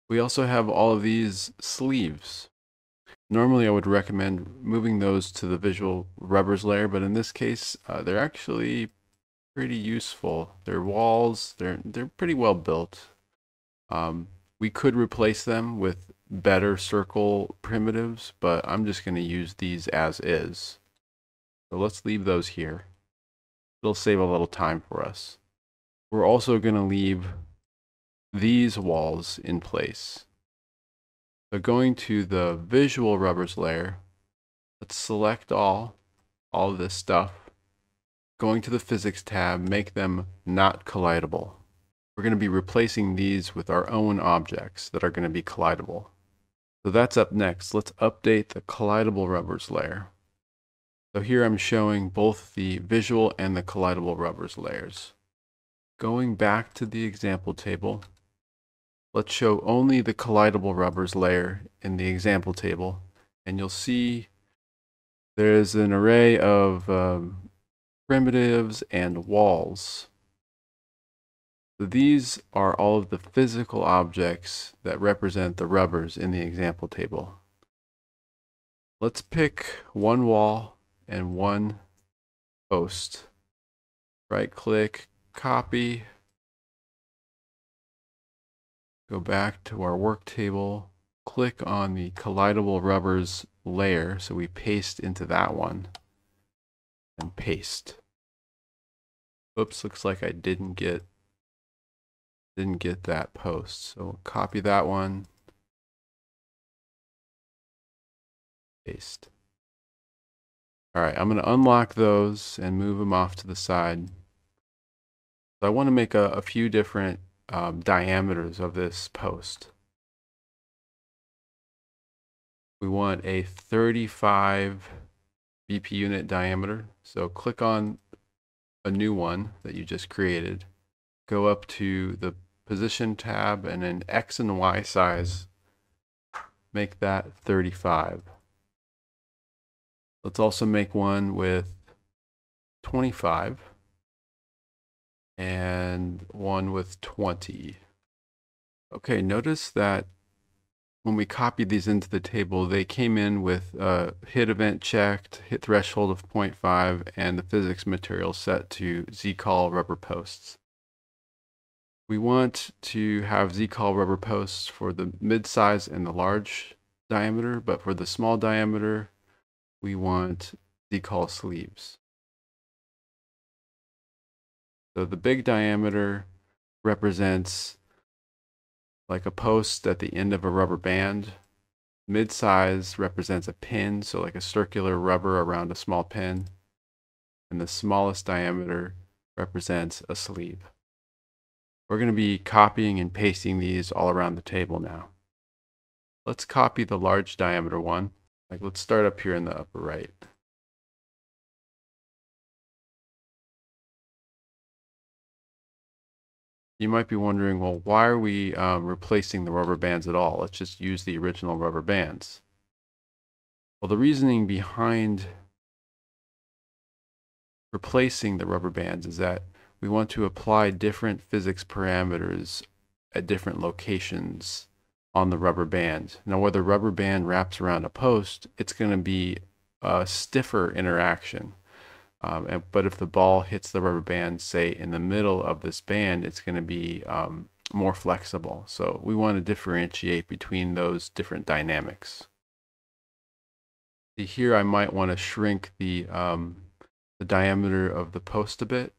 we also have all of these sleeves. Normally I would recommend moving those to the visual rubbers layer, but in this case, they're actually pretty useful. They're walls, they're pretty well built. We could replace them with better circle primitives, but I'm just going to use these as is. So let's leave those here. It'll save a little time for us. We're also going to leave these walls in place. So going to the visual rubbers layer, let's select all of this stuff. Going to the physics tab, make them not collidable. We're going to be replacing these with our own objects that are going to be collidable. So that's up next. Let's update the collidable rubbers layer. So here I'm showing both the visual and the collidable rubbers layers. Going back to the example table, let's show only the collidable rubbers layer in the example table, and you'll see there's an array of primitives and walls. So these are all of the physical objects that represent the rubbers in the example table. Let's pick one wall and one post. Right click, copy, go back to our work table, click on the collidable rubbers layer so we paste into that one, and paste. Oops, looks like I didn't get that post. So copy that one, paste. All right, I'm going to unlock those and move them off to the side. So I want to make a few different diameters of this post. We want a 35 BP unit diameter. So click on a new one that you just created. Go up to the position tab and then X and Y size. Make that 35. Let's also make one with 25 and one with 20. Okay, notice that when we copied these into the table, they came in with hit event checked, hit threshold of 0.5, and the physics material set to Z-call rubber posts. We want to have Z-call rubber posts for the mid-size and the large diameter, but for the small diameter, we want Z-call sleeves. So the big diameter represents like a post at the end of a rubber band. Mid-size represents a pin, so like a circular rubber around a small pin. And the smallest diameter represents a sleeve. We're going to be copying and pasting these all around the table now. Let's copy the large diameter one. Like let's start up here in the upper right. You might be wondering, well, why are we replacing the rubber bands at all? Let's just use the original rubber bands. Well, the reasoning behind replacing the rubber bands is that we want to apply different physics parameters at different locations on the rubber band. Now, where the rubber band wraps around a post, it's going to be a stiffer interaction. But if the ball hits the rubber band, say in the middle of this band, it's going to be more flexible. So we want to differentiate between those different dynamics. See, here I might want to shrink the diameter of the post a bit.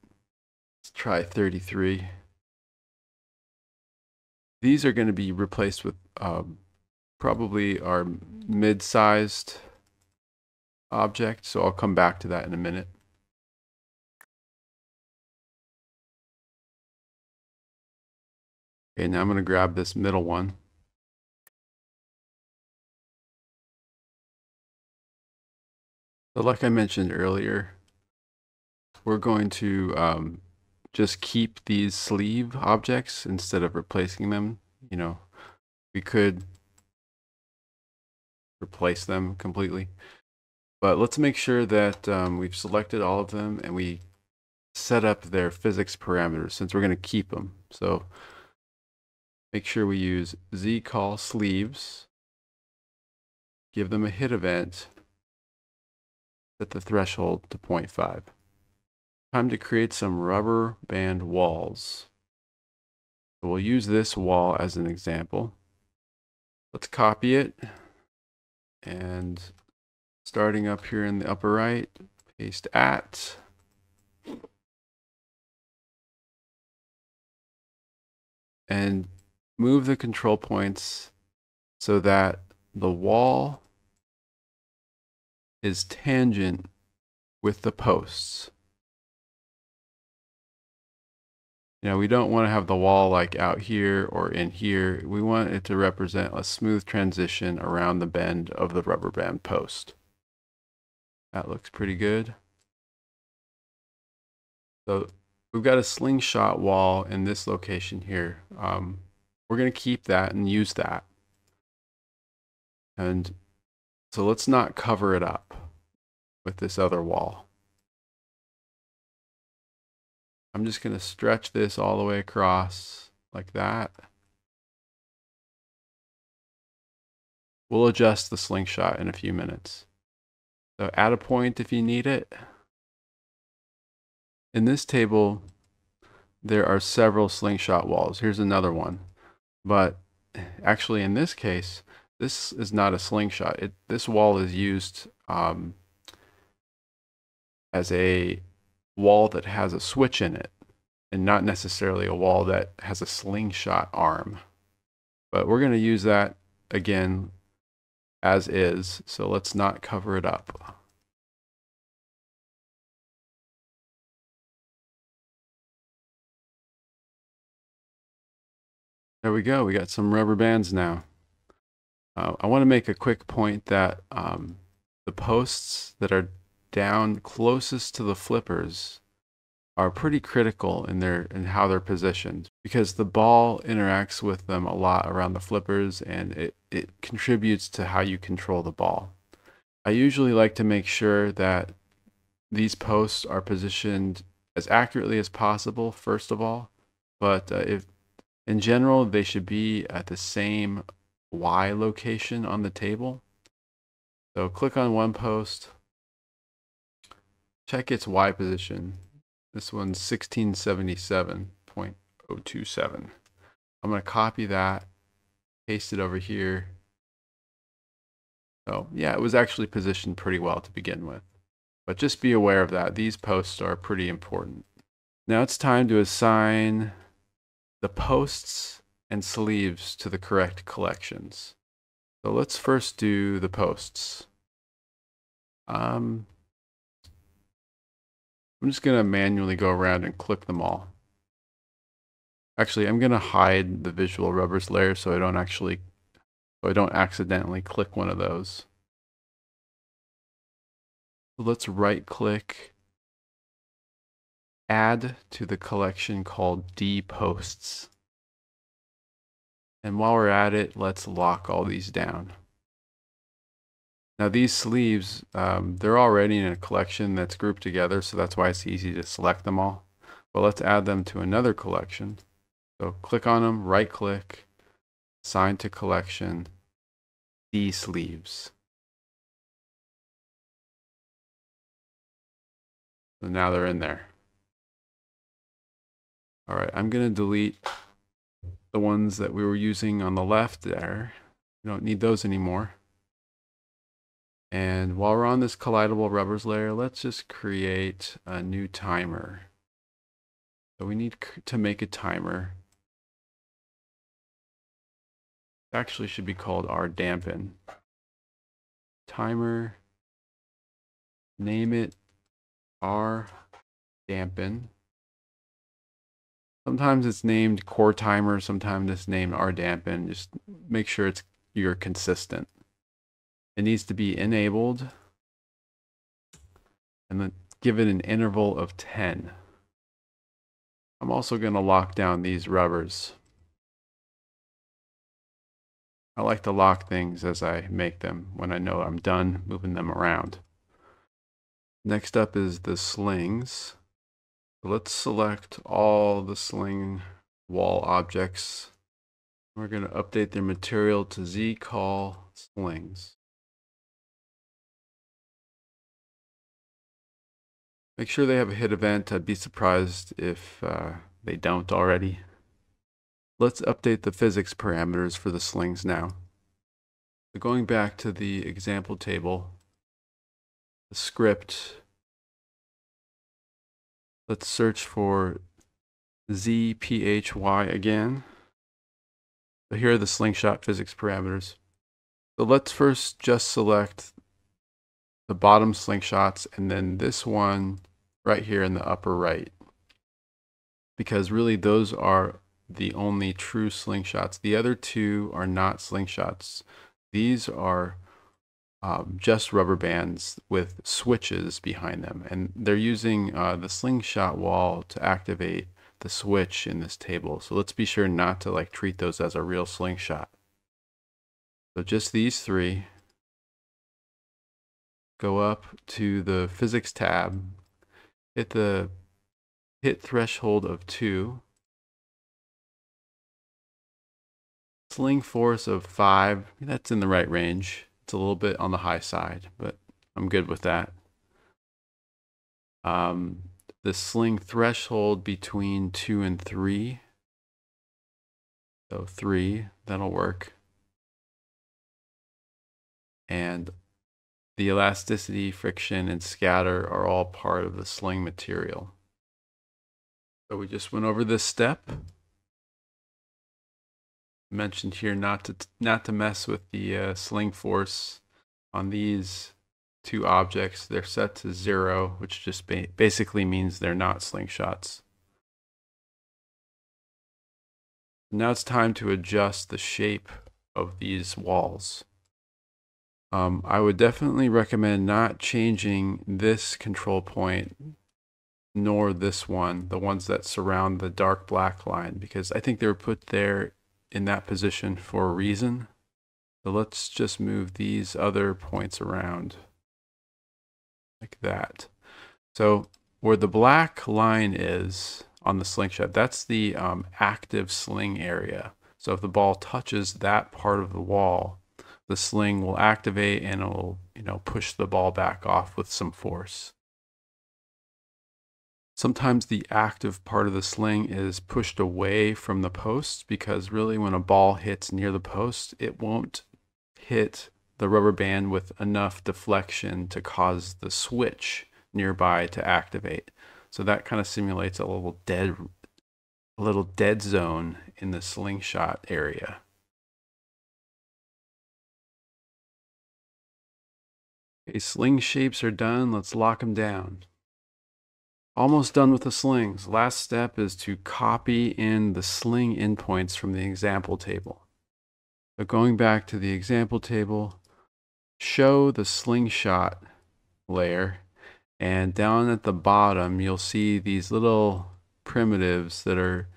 Let's try 33. These are going to be replaced with probably our mid-sized object. So I'll come back to that in a minute. Okay, now I'm going to grab this middle one. So like I mentioned earlier, we're going to just keep these sleeve objects instead of replacing them. You know, we could replace them completely, but let's make sure that we've selected all of them and we set up their physics parameters since we're going to keep them. So make sure we use Z-call sleeves, give them a hit event, set the threshold to 0.5. Time to create some rubber band walls. So we'll use this wall as an example. Let's copy it, and starting up here in the upper right, paste at. And move the control points so that the wall is tangent with the posts. You know, we don't want to have the wall like out here or in here. We want it to represent a smooth transition around the bend of the rubber band post. That looks pretty good. So we've got a slingshot wall in this location here. We're going to keep that and use that. And so let's not cover it up with this other wall. I'm just going to stretch this all the way across like that. We'll adjust the slingshot in a few minutes. So add a point if you need it. In this table, there are several slingshot walls. Here's another one. But actually in this case, this is not a slingshot. This wall is used as a wall that has a switch in it, and not necessarily a wall that has a slingshot arm. But we're going to use that again as is, so let's not cover it up. There we go. We got some rubber bands now. I want to make a quick point that the posts that are down closest to the flippers are pretty critical in how they're positioned, because the ball interacts with them a lot around the flippers, and it contributes to how you control the ball. I usually like to make sure that these posts are positioned as accurately as possible, first of all, but if in general they should be at the same Y location on the table. So click on one post, check its Y position. This one's 1677.027. I'm going to copy that, paste it over here. So yeah, it was actually positioned pretty well to begin with. But just be aware of that. These posts are pretty important. Now it's time to assign the posts and sleeves to the correct collections. So let's first do the posts. I'm just going to manually go around and click them all. Actually, I'm going to hide the visual rubbers layer so I don't accidentally click one of those. So let's right click, add to the collection called D posts. And while we're at it, let's lock all these down. Now these sleeves, they're already in a collection that's grouped together, so that's why it's easy to select them all. But let's add them to another collection. So click on them, right click, assign to collection, D sleeves. So now they're in there. All right, I'm going to delete the ones that we were using on the left there. We don't need those anymore. And while we're on this collidable rubbers layer, let's just create a new timer. So we need to make a timer. It actually should be called our dampen. Timer, name it our dampen. Sometimes it's named core timer, sometimes it's named our dampen. Just make sure you're consistent. It needs to be enabled, and then give it an interval of 10. I'm also going to lock down these rubbers. I like to lock things as I make them when I know I'm done moving them around. Next up is the slings. Let's select all the sling wall objects. We're going to update their material to Z-call slings. Make sure they have a hit event. I'd be surprised if they don't already. Let's update the physics parameters for the slings now. So going back to the example table, the script, let's search for ZPHY again. So here are the slingshot physics parameters. So let's first just select the bottom slingshots and then this one right here in the upper right, because really those are the only true slingshots. The other two are not slingshots. These are just rubber bands with switches behind them, and they're using the slingshot wall to activate the switch in this table. So let's be sure not to like treat those as a real slingshot. So just these three. Go up to the physics tab, hit the hit threshold of 2, sling force of 5. That's in the right range. It's a little bit on the high side, but I'm good with that. The sling threshold between 2 and 3. So 3, that'll work. And the elasticity, friction, and scatter are all part of the sling material. So we just went over this step. Mentioned here not to mess with the sling force on these two objects. They're set to 0, which just basically means they're not slingshots. Now it's time to adjust the shape of these walls. I would definitely recommend not changing this control point nor this one, the ones that surround the dark black line, because I think they were put there in that position for a reason. So let's just move these other points around like that. So where the black line is on the slingshot, that's the active sling area. So if the ball touches that part of the wall, the sling will activate and it will, push the ball back off with some force. Sometimes the active part of the sling is pushed away from the post, because really when a ball hits near the post, it won't hit the rubber band with enough deflection to cause the switch nearby to activate. So that kind of simulates a little dead zone in the slingshot area. Okay, sling shapes are done. Let's lock them down. Almost done with the slings. Last step is to copy in the sling endpoints from the example table. So going back to the example table, show the slingshot layer, and down at the bottom you'll see these little primitives that are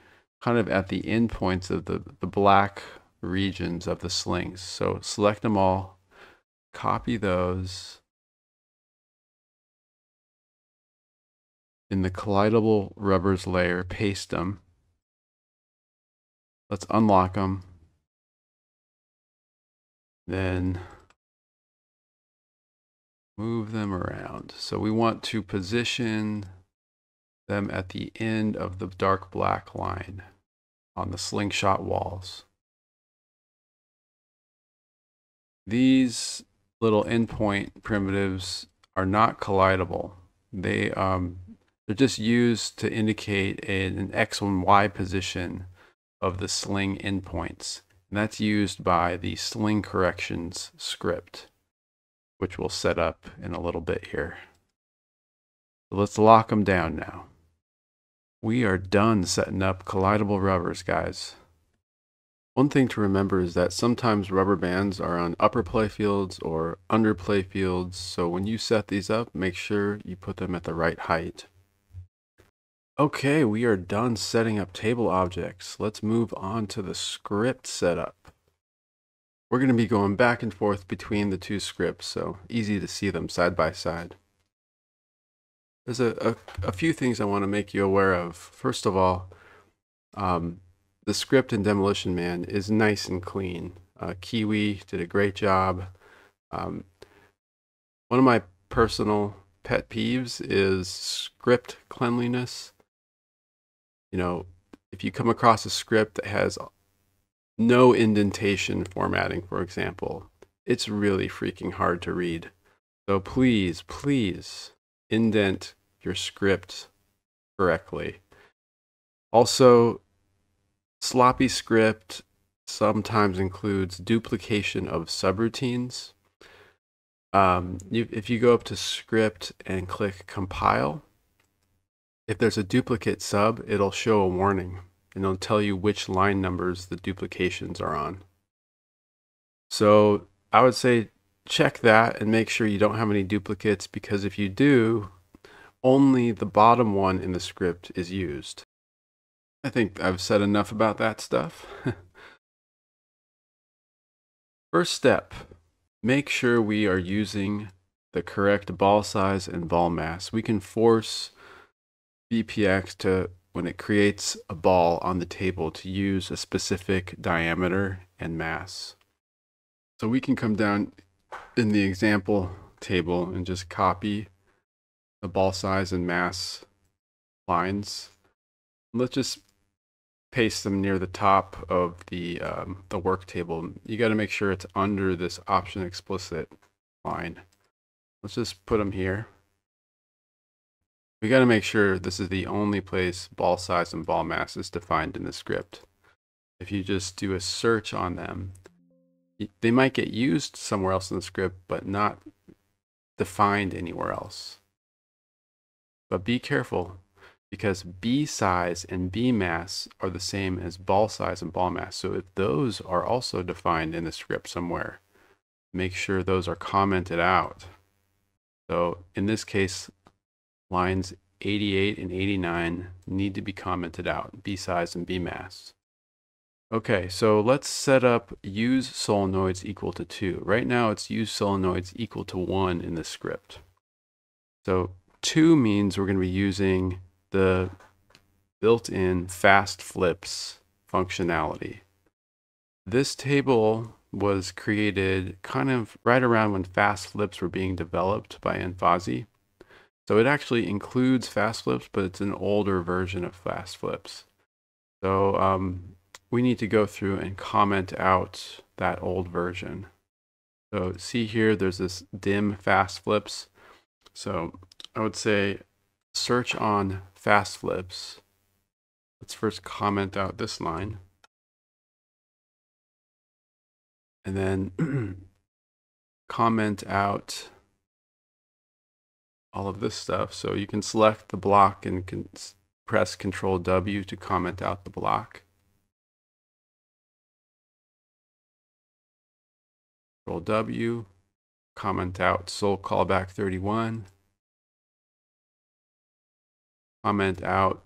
kind of at the endpoints of the black regions of the slings. So select them all, copy those. In the collidable rubbers layer, paste them. Let's unlock them. Then move them around. So we want to position them at the end of the dark black line on the slingshot walls. These little endpoint primitives are not collidable. They're just used to indicate an X and Y position of the sling endpoints. And that's used by the sling corrections script, which we'll set up in a little bit here. So let's lock them down now. We are done setting up collidable rubbers, guys. One thing to remember is that sometimes rubber bands are on upper play fields or under play fields. So when you set these up, make sure you put them at the right height. Okay, we are done setting up table objects. Let's move on to the script setup. We're going to be going back and forth between the two scripts, so easy to see them side by side. There's a few things I want to make you aware of. First of all, the script in Demolition Man is nice and clean. Kiwi did a great job. One of my personal pet peeves is script cleanliness. If you come across a script that has no indentation formatting, for example, it's really freaking hard to read. So please, please indent your script correctly. Also, sloppy script sometimes includes duplication of subroutines. If you go up to script and click compile, if there's a duplicate sub, it'll show a warning and it'll tell you which line numbers the duplications are on. So I would say check that and make sure you don't have any duplicates, because if you do, only the bottom one in the script is used. I think I've said enough about that stuff. First step, make sure we are using the correct ball size and ball mass. We can force VPX to, when it creates a ball on the table, to use a specific diameter and mass. So we can come down in the example table and just copy the ball size and mass lines. Let's just paste them near the top of the work table. You got to make sure it's under this option explicit line. Let's just put them here. We got to make sure this is the only place ball size and ball mass is defined in the script. If you just do a search on them, they might get used somewhere else in the script, but not defined anywhere else. But be careful, because B size and B mass are the same as ball size and ball mass. So if those are also defined in the script somewhere, make sure those are commented out. So in this case, lines 88 and 89 need to be commented out, B size and B mass. Okay, so let's set up use solenoids equal to 2. Right now it's use solenoids equal to 1 in the script. So 2 means we're going to be using the built-in fast flips functionality. This table was created kind of right around when fast flips were being developed by Enfazi. So it actually includes fast flips, but it's an older version of fast flips. So we need to go through and comment out that old version. So see here, there's this dim fast flips. So I would say search on fast flips. Let's first comment out this line. And then comment out all of this stuff. So you can select the block and can press Control W to comment out the block. Control W, comment out Sol callback 31. Comment out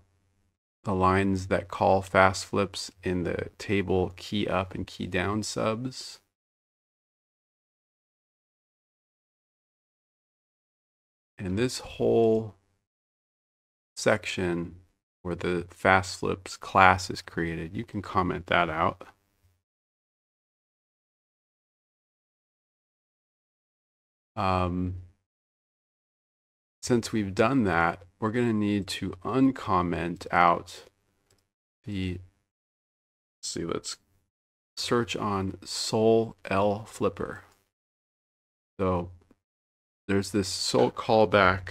the lines that call fast flips in the table key up and key down subs. And this whole section where the fast flips class is created, you can comment that out. Since we've done that, we're going to need to uncomment out the, let's search on Sol L flipper. So there's this Sol callback,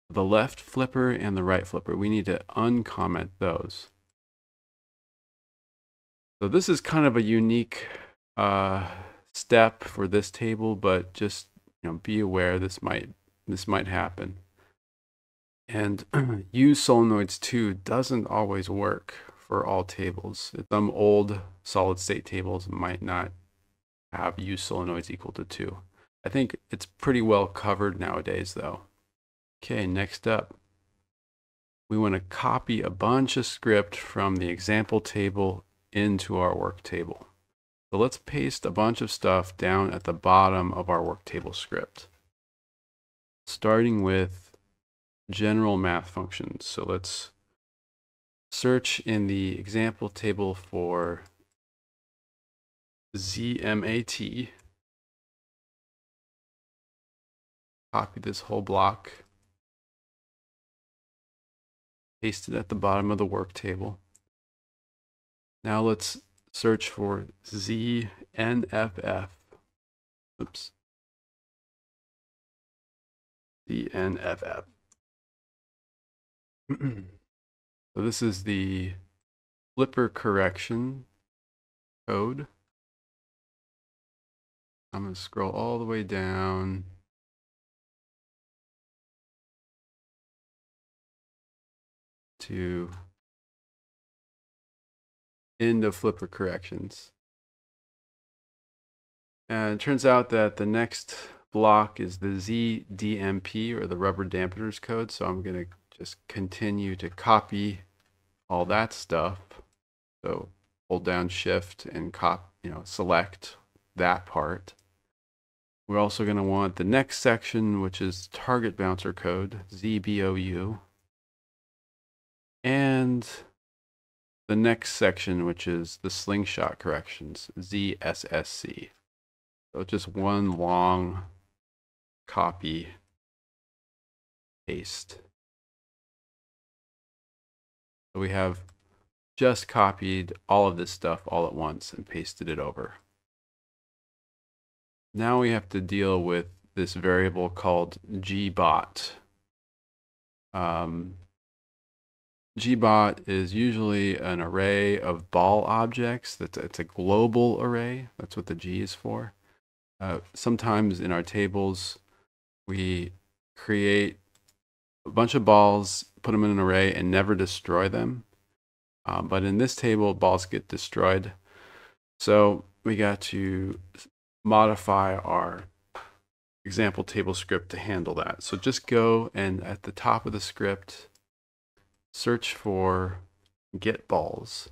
the left flipper and the right flipper. We need to uncomment those. So this is kind of a unique step for this table, but just be aware this might happen. And use solenoids 2 doesn't always work for all tables. Some old solid state tables might not have use solenoids equal to 2. I think it's pretty well covered nowadays though. Okay, next up, we want to copy a bunch of script from the example table into our work table. So let's paste a bunch of stuff down at the bottom of our work table script, starting with general math functions. So let's search in the example table for ZMAT, copy this whole block, paste it at the bottom of the work table. Now let's search for ZNFF. Oops. ZNFF. So this is the flipper correction code. I'm going to scroll all the way down to end of flipper corrections. And it turns out that the next block is the ZDMP, or the rubber dampeners code. So I'm going to just continue to copy all that stuff. So hold down Shift and select that part. We're also going to want the next section, which is target bouncer code, ZBOU. And the next section, which is the slingshot corrections, ZSSC. So just one long copy, paste. So we have just copied all of this stuff all at once and pasted it over. Now we have to deal with this variable called gbot. Gbot is usually an array of ball objects. It's a global array. That's what the G is for. Sometimes in our tables, we create a bunch of balls, put them in an array, and never destroy them. But in this table, balls get destroyed. So we got to modify our example table script to handle that. So just go and at the top of the script, search for get balls.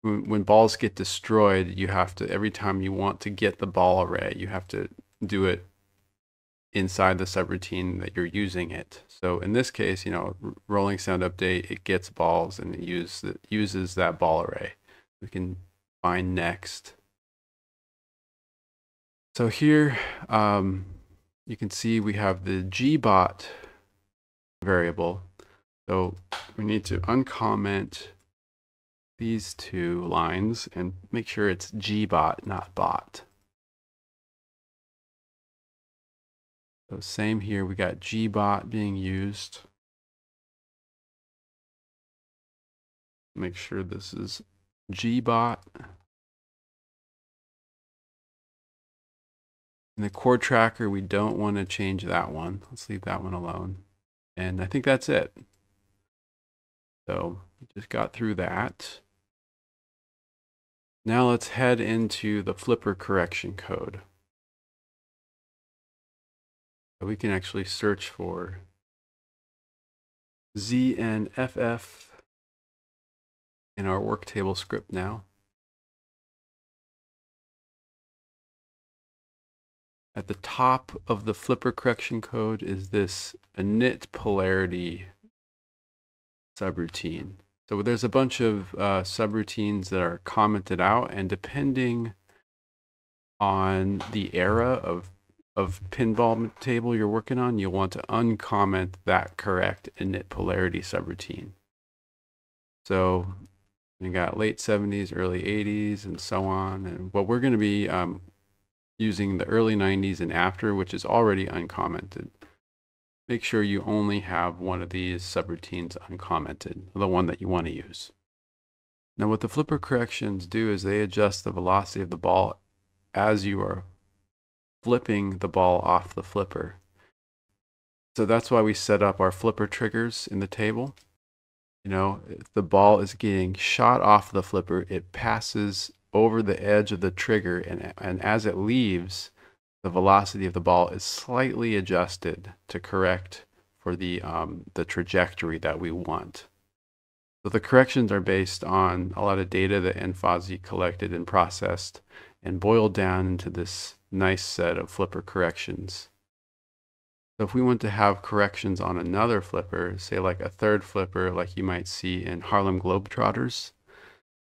When balls get destroyed, you have to, every time you want to get the ball array, you have to do it inside the subroutine that you're using it. So in this case, rolling sound update, it gets balls and it uses that ball array. We can find next. So here, you can see we have the gbot variable. So we need to uncomment these two lines and make sure it's gbot, not bot. So same here, we got gbot being used. Make sure this is gbot. In the chord tracker, we don't want to change that one. Let's leave that one alone. And I think that's it. So we just got through that. Now let's head into the flipper correction code. We can actually search for ZNFF in our work table script now. At the top of the flipper correction code is this init polarity subroutine. So there's a bunch of subroutines that are commented out, and depending on the era of pinball table you're working on, you'll want to uncomment that correct init polarity subroutine. So you got late 70s, early 80s, and so on. And what we're going to be using the early 90s and after, which is already uncommented. Make sure you only have one of these subroutines uncommented, the one that you want to use. Now what the flipper corrections do is they adjust the velocity of the ball as you are flipping the ball off the flipper. So that's why we set up our flipper triggers in the table. If the ball is getting shot off the flipper, it passes over the edge of the trigger, and as it leaves, the velocity of the ball is slightly adjusted to correct for the trajectory that we want. So the corrections are based on a lot of data that NFOSI collected and processed and boiled down into this nice set of flipper corrections. So if we want to have corrections on another flipper, say like a third flipper like you might see in Harlem Globetrotters.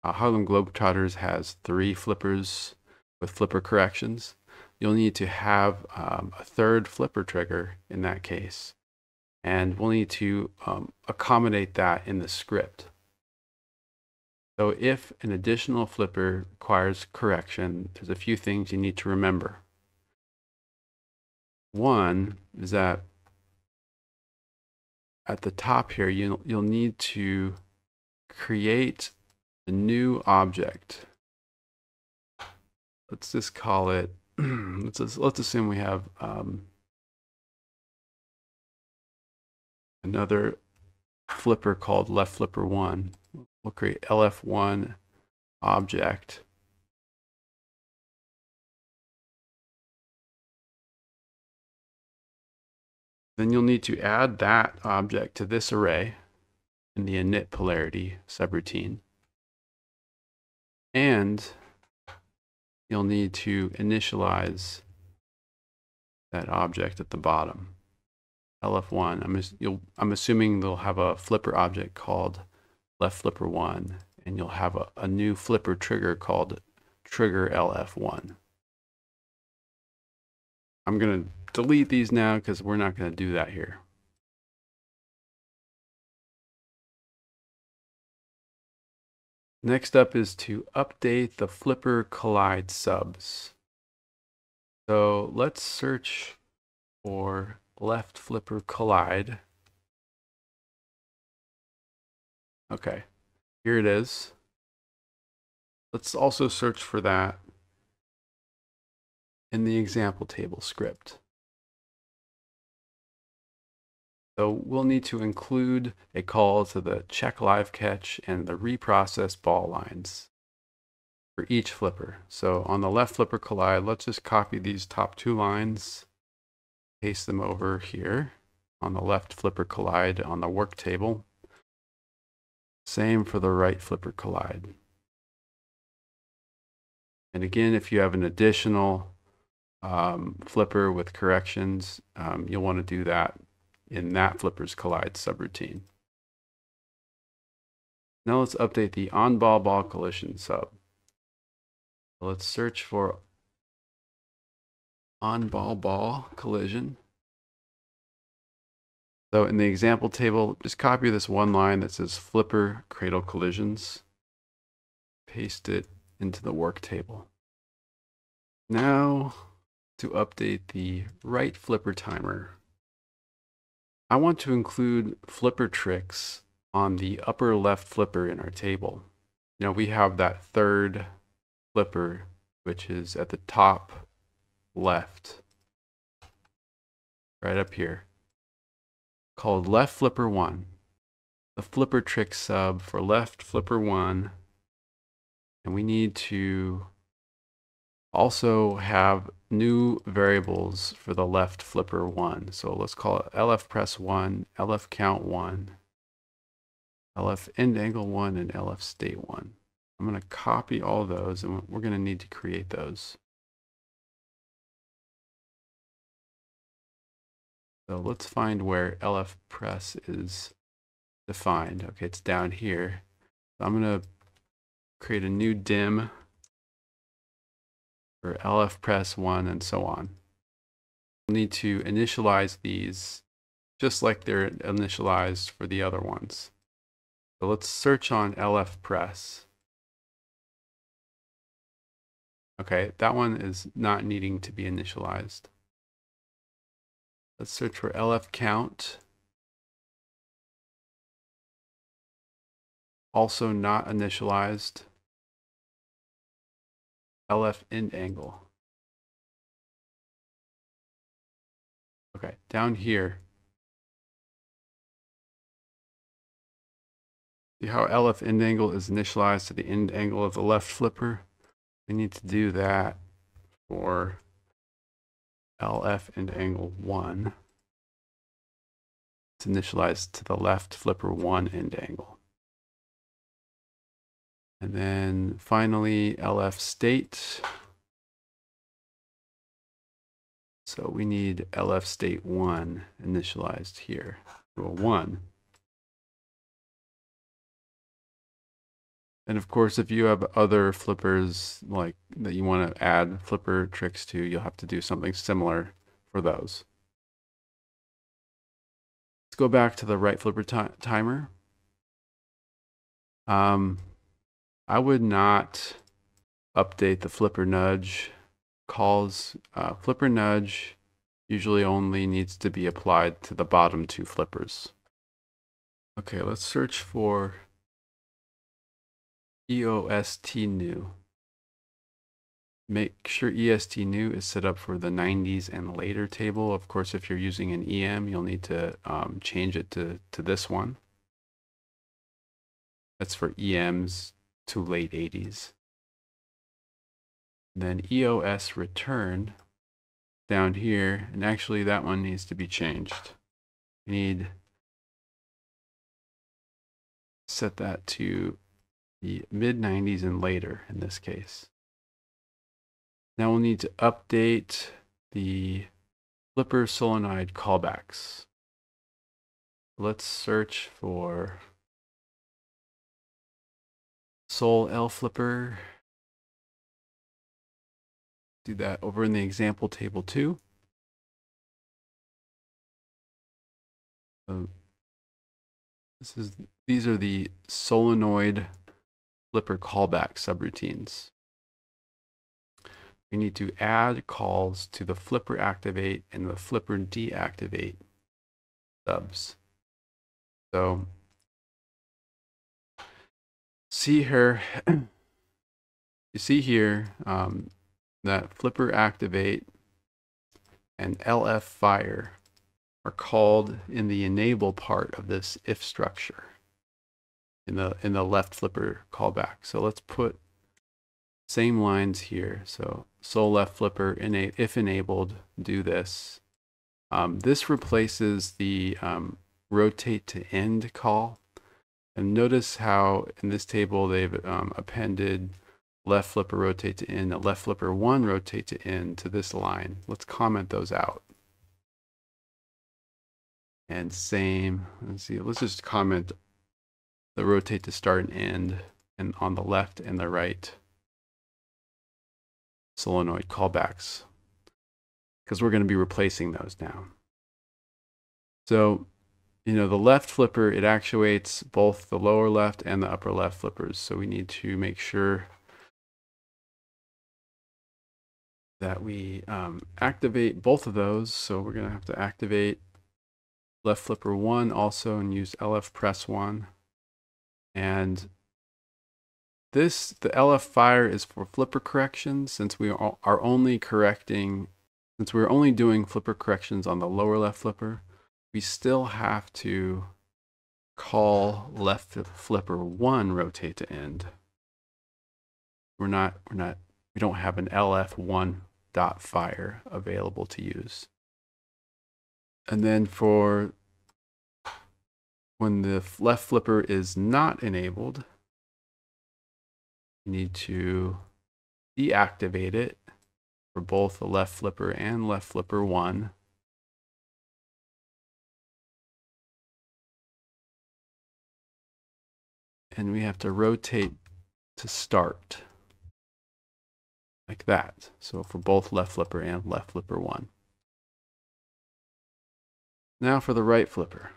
Harlem Globetrotters has 3 flippers with flipper corrections. You'll need to have a third flipper trigger in that case. And we'll need to accommodate that in the script. So if an additional flipper requires correction, there's a few things you need to remember. One is that at the top here, you'll need to create a new object. Let's just call it, let's assume we have another flipper called left flipper 1. We'll create LF1 object. Then you'll need to add that object to this array in the init polarity subroutine. And you'll need to initialize that object at the bottom. LF1, I'm assuming they'll have a flipper object called left flipper 1, and you'll have a new flipper trigger called trigger LF1. I'm going to delete these now because we're not going to do that here. Next up is to update the flipper collide subs. So let's search for left flipper collide. Okay, here it is. Let's also search for that in the example table script. So we'll need to include a call to the check live catch and the reprocess ball lines for each flipper. So on the left flipper collide, let's just copy these top 2 lines, paste them over here on the left flipper collide on the work table. Same for the right flipper collide. And again, if you have an additional flipper with corrections, you'll want to do that in that flipper's collide subroutine. Now let's update the on-ball-ball collision sub. So let's search for on-ball-ball collision. So in the example table, just copy this one line that says flipper cradle collisions, paste it into the work table. Now to update the right flipper timer. I want to include flipper tricks on the upper left flipper in our table. You know, we have that third flipper, which is at the top left, right up here, called left flipper 1. The flipper trick sub for left flipper 1. And we need to also have new variables for the left flipper 1. So let's call it LF press 1, LF count 1, LF end angle 1, and LF state 1. I'm going to copy all those, and we're going to need to create those. So let's find where LF press is defined. Okay, it's down here. So I'm going to create a new dim for LF press 1 and so on. We'll need to initialize these just like they're initialized for the other ones. So let's search on LF press. Okay, that one is not needing to be initialized. Let's search for LF count. Also not initialized. LF end angle. Okay, down here. See how LF end angle is initialized to the end angle of the left flipper? We need to do that for LF end angle 1. It's initialized to the left flipper 1 end angle. And then finally, LF state. So we need LF state 1 initialized here to a 1. And of course, if you have other flippers like that you want to add flipper tricks to, you'll have to do something similar for those. Let's go back to the right flipper timer. I would not update the flipper nudge calls. Flipper nudge usually only needs to be applied to the bottom 2 flippers. Okay, let's search for EOST new. Make sure EST new is set up for the 90s and later table. Of course, if you're using an EM, you'll need to change it to this one. That's for EMs to late 80s. Then EOS return down here, and actually that one needs to be changed. We need set that to the mid 90s and later in this case. Now we'll need to update the flipper solenoid callbacks. Let's search for Sol L flipper. Do that over in the example table too. These are the solenoid flipper callback subroutines. We need to add calls to the flipper activate and the flipper deactivate subs. So see here, you see here that flipper activate and LF fire are called in the enable part of this if structure in the left flipper callback. So let's put same lines here. So sol left flipper if enabled, do this. This replaces the rotate to end call. And notice how in this table they've appended left flipper rotate to end, and left flipper 1 rotate to end to this line. Let's comment those out. And same, let's see, let's just comment the rotate to start and end and on the left and the right solenoid callbacks, because we're going to be replacing those now. So, you know, the left flipper, it actuates both the lower left and the upper left flippers. So we need to make sure that we activate both of those. So we're going to have to activate left flipper 1 also and use LF press 1. And the LF fire is for flipper corrections, since we are only correcting, since we're only doing flipper corrections on the lower left flipper, we still have to call left flipper 1 rotate to end. We don't have an LF1 dot fire available to use. And then for when the left flipper is not enabled, you need to deactivate it for both the left flipper and left flipper 1. And we have to rotate to start like that. So for both left flipper and left flipper 1. Now for the right flipper.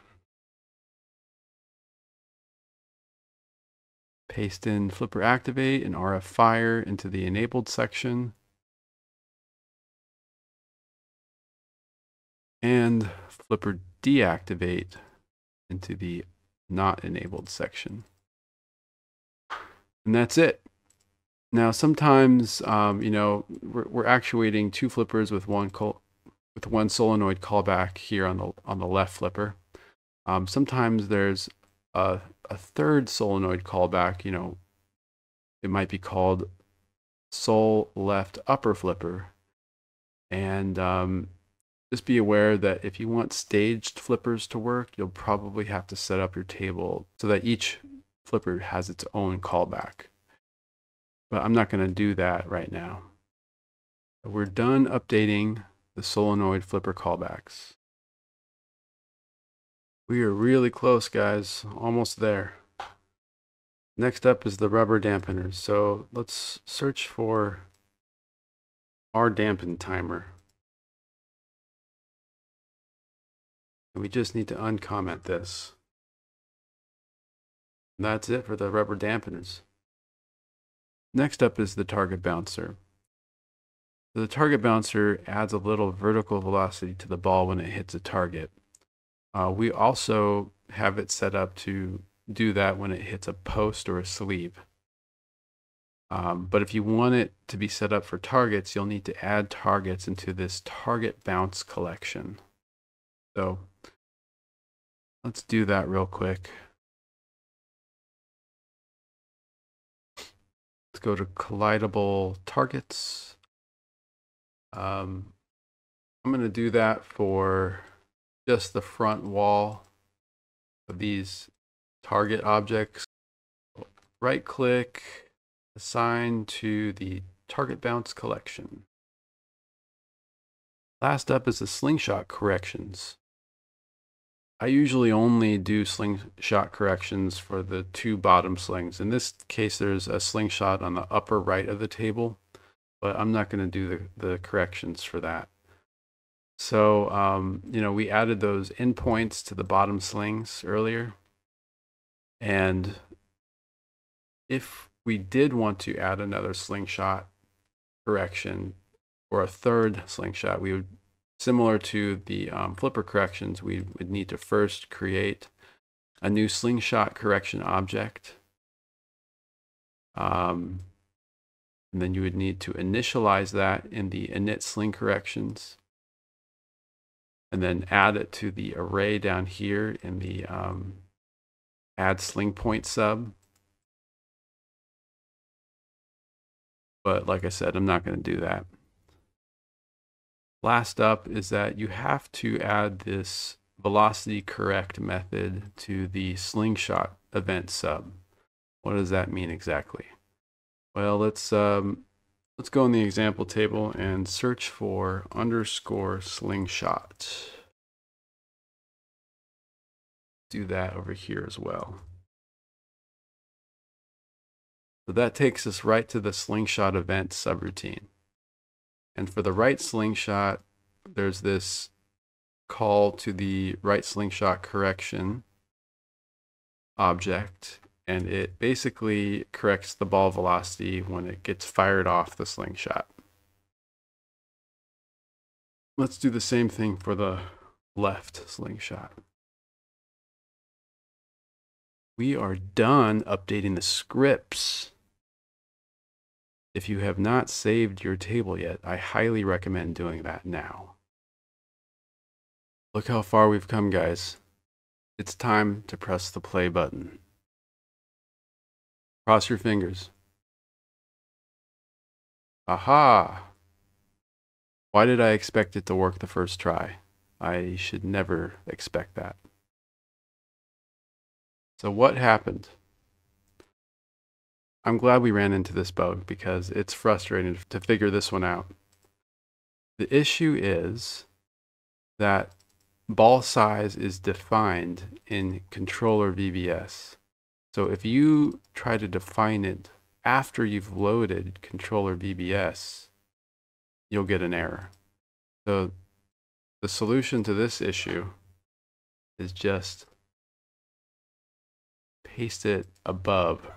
Paste in flipper activate and RF fire into the enabled section. And flipper deactivate into the not enabled section. And that's it. Now sometimes, you know, we're actuating 2 flippers with one solenoid callback here on the left flipper. Sometimes there's a third solenoid callback. You know, it might be called sol left upper flipper. And just be aware that if you want staged flippers to work, you'll probably have to set up your table so that each flipper has its own callback. But I'm not going to do that right now. We're done updating the solenoid flipper callbacks. We are really close, guys. Almost there. Next up is the rubber dampeners. So let's search for our dampen timer. And we just need to uncomment this. And that's it for the rubber dampeners. Next up is the target bouncer. So the target bouncer adds a little vertical velocity to the ball when it hits a target. We also have it set up to do that when it hits a post or a sleeve. But if you want it to be set up for targets, you'll need to add targets into this target bounce collection. So let's do that real quick. Let's go to collidable targets. I'm going to do that for just the front wall of these target objects. Right click, assign to the target bounce collection. Last up is the slingshot corrections. I usually only do slingshot corrections for the two bottom slings. In this case, there's a slingshot on the upper right of the table, but I'm not going to do the corrections for that. So, you know, we added those endpoints to the bottom slings earlier. And if we did want to add another slingshot correction or a third slingshot, we would, similar to the flipper corrections, we would need to first create a new slingshot correction object. And then you would need to initialize that in the init sling corrections, and then add it to the array down here in the add sling point sub. But like I said, I'm not going to do that. Last up is that you have to add this velocity correct method to the slingshot event sub. What does that mean exactly? Well, let's go in the example table and search for _ slingshot. Do that over here as well. So that takes us right to the slingshot event subroutine. And for the right slingshot, there's this call to the right slingshot correction object, and it basically corrects the ball velocity when it gets fired off the slingshot. Let's do the same thing for the left slingshot. We are done updating the scripts. If you have not saved your table yet, I highly recommend doing that now. Look how far we've come, guys. It's time to press the play button. Cross your fingers. Aha! Why did I expect it to work the first try? I should never expect that. So what happened? I'm glad we ran into this bug because it's frustrating to figure this one out. The issue is that ball size is defined in controller VBS. So if you try to define it after you've loaded controller VBS, you'll get an error. So the solution to this issue is just paste it above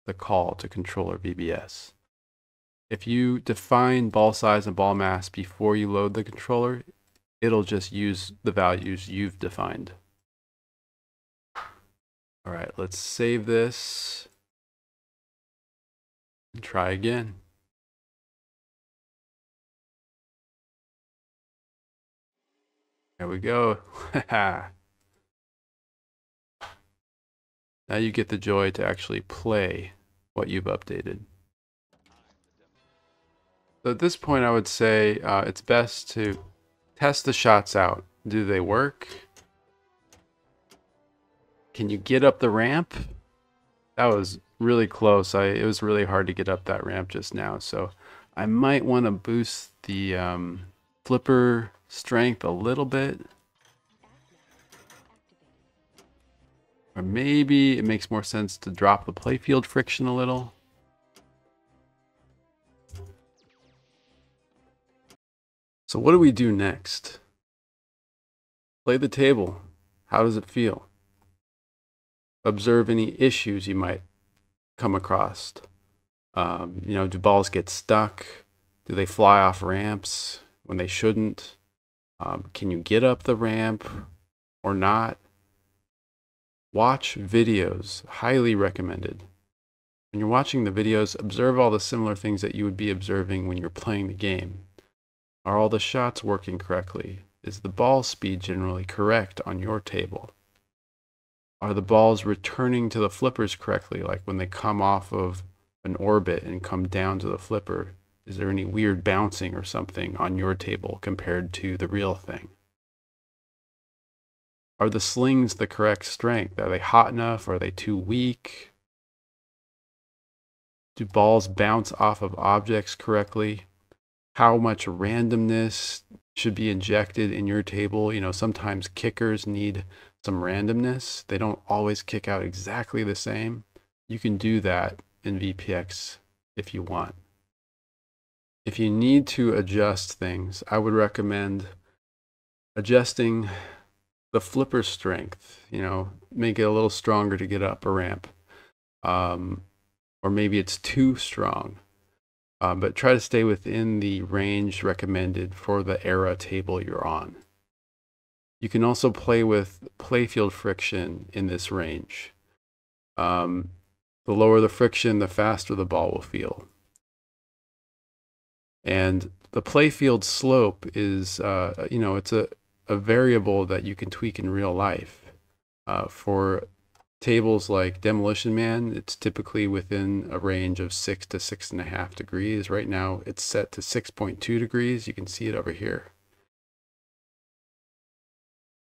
the call to controller VBS. If you define ball size and ball mass before you load the controller, it'll just use the values you've defined. All right, let's save this and try again. There we go. Now you get the joy to actually play what you've updated. So at this point, I would say it's best to test the shots out. Do they work? Can you get up the ramp? That was really close. It was really hard to get up that ramp just now. So I might want to boost the flipper strength a little bit. Or maybe it makes more sense to drop the playfield friction a little. So what do we do next? Play the table. How does it feel? Observe any issues you might come across. You know, do balls get stuck? Do they fly off ramps when they shouldn't? Can you get up the ramp or not? Watch videos, highly recommended. When you're watching the videos, observe all the similar things that you would be observing when you're playing the game. Are all the shots working correctly? Is the ball speed generally correct on your table? Are the balls returning to the flippers correctly, like when they come off of an orbit and come down to the flipper? Is there any weird bouncing or something on your table compared to the real thing? Are the slings the correct strength? Are they hot enough? Are they too weak? Do balls bounce off of objects correctly? How much randomness should be injected in your table? You know, sometimes kickers need some randomness. They don't always kick out exactly the same. You can do that in VPX if you want. If you need to adjust things, I would recommend adjusting the flipper strength, you know, make it a little stronger to get up a ramp. Or maybe it's too strong. But try to stay within the range recommended for the era table you're on. You can also play with playfield friction in this range. The lower the friction, the faster the ball will feel. And the playfield slope is, you know, it's a variable that you can tweak in real life. For tables like Demolition Man, it's typically within a range of 6 to 6.5 degrees. Right now, it's set to 6.2 degrees. You can see it over here.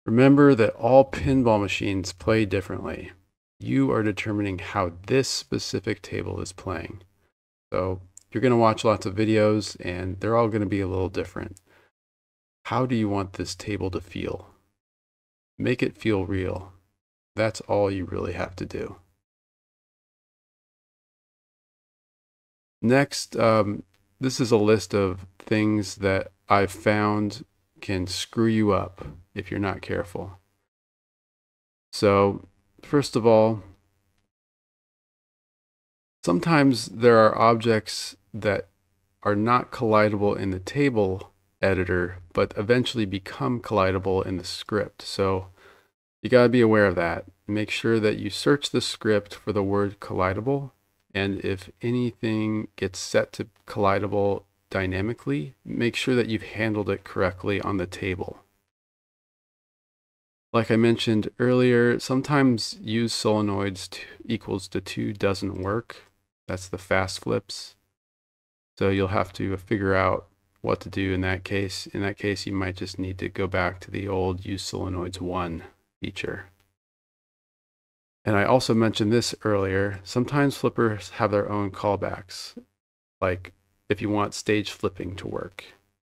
Remember that all pinball machines play differently. You are determining how this specific table is playing. So you're going to watch lots of videos, and they're all going to be a little different. How do you want this table to feel? Make it feel real. That's all you really have to do. Next, this is a list of things that I've found can screw you up if you're not careful. So, first of all, sometimes there are objects that are not collidable in the table editor, but eventually become collidable in the script. So you got to be aware of that. Make sure that you search the script for the word collidable. And if anything gets set to collidable dynamically, make sure that you've handled it correctly on the table. Like I mentioned earlier, sometimes use solenoids equals to 2 doesn't work. That's the fast flips. So you'll have to figure out what to do in that case. In that case, you might just need to go back to the old use solenoids 1 feature. And I also mentioned this earlier. Sometimes flippers have their own callbacks, like if you want stage flipping to work.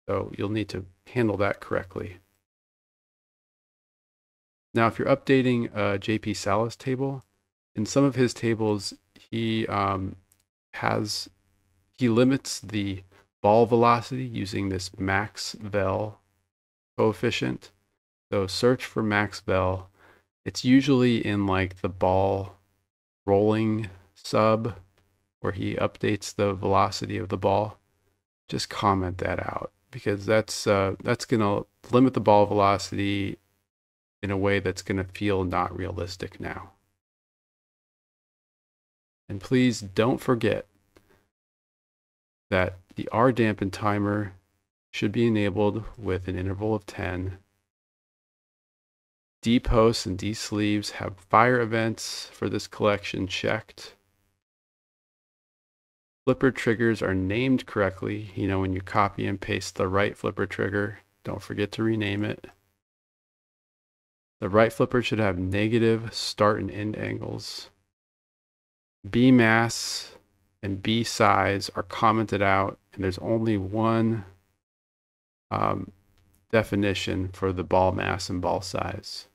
So you'll need to handle that correctly. Now, if you're updating a JP Salas table, in some of his tables, he limits the ball velocity using this max vel coefficient. So search for max vel. It's usually in like the ball rolling sub where he updates the velocity of the ball. Just comment that out because that's gonna limit the ball velocity in a way that's gonna feel not realistic now. And please don't forget that the R dampen timer should be enabled with an interval of 10. D posts and D sleeves have fire events for this collection checked. Flipper triggers are named correctly. You know, when you copy and paste the right flipper trigger, don't forget to rename it. The right flipper should have negative start and end angles. B mass and B size are commented out, and there's only one definition for the ball mass and ball size.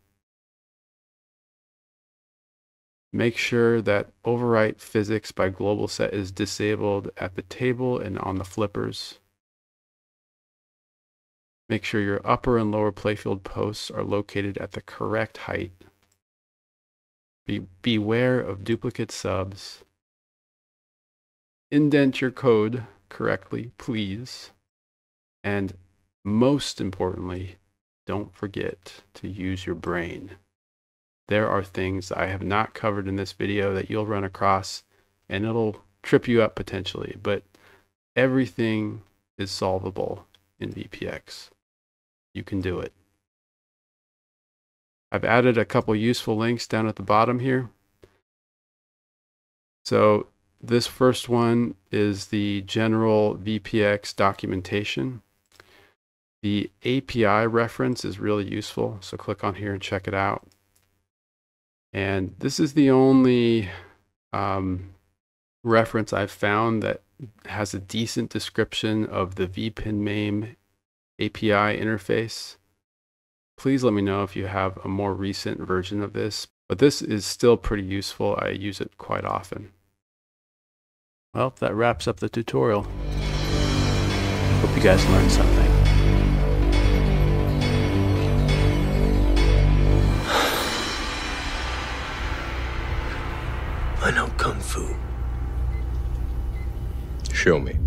Make sure that overwrite physics by global set is disabled at the table and on the flippers. Make sure your upper and lower playfield posts are located at the correct height. Beware of duplicate subs. Indent your code correctly, please. And most importantly, don't forget to use your brain. there are things I have not covered in this video that you'll run across, and it'll trip you up potentially, but everything is solvable in VPX. You can do it. I've added a couple useful links down at the bottom here. So this first one is the general VPX documentation. The API reference is really useful, so click on here and check it out. And this is the only reference I've found that has a decent description of the vpinmame API interface. Please let me know if you have a more recent version of this, but this is still pretty useful. I use it quite often. Well, that wraps up the tutorial. Hope you guys learned something. I know Kung Fu. Show me.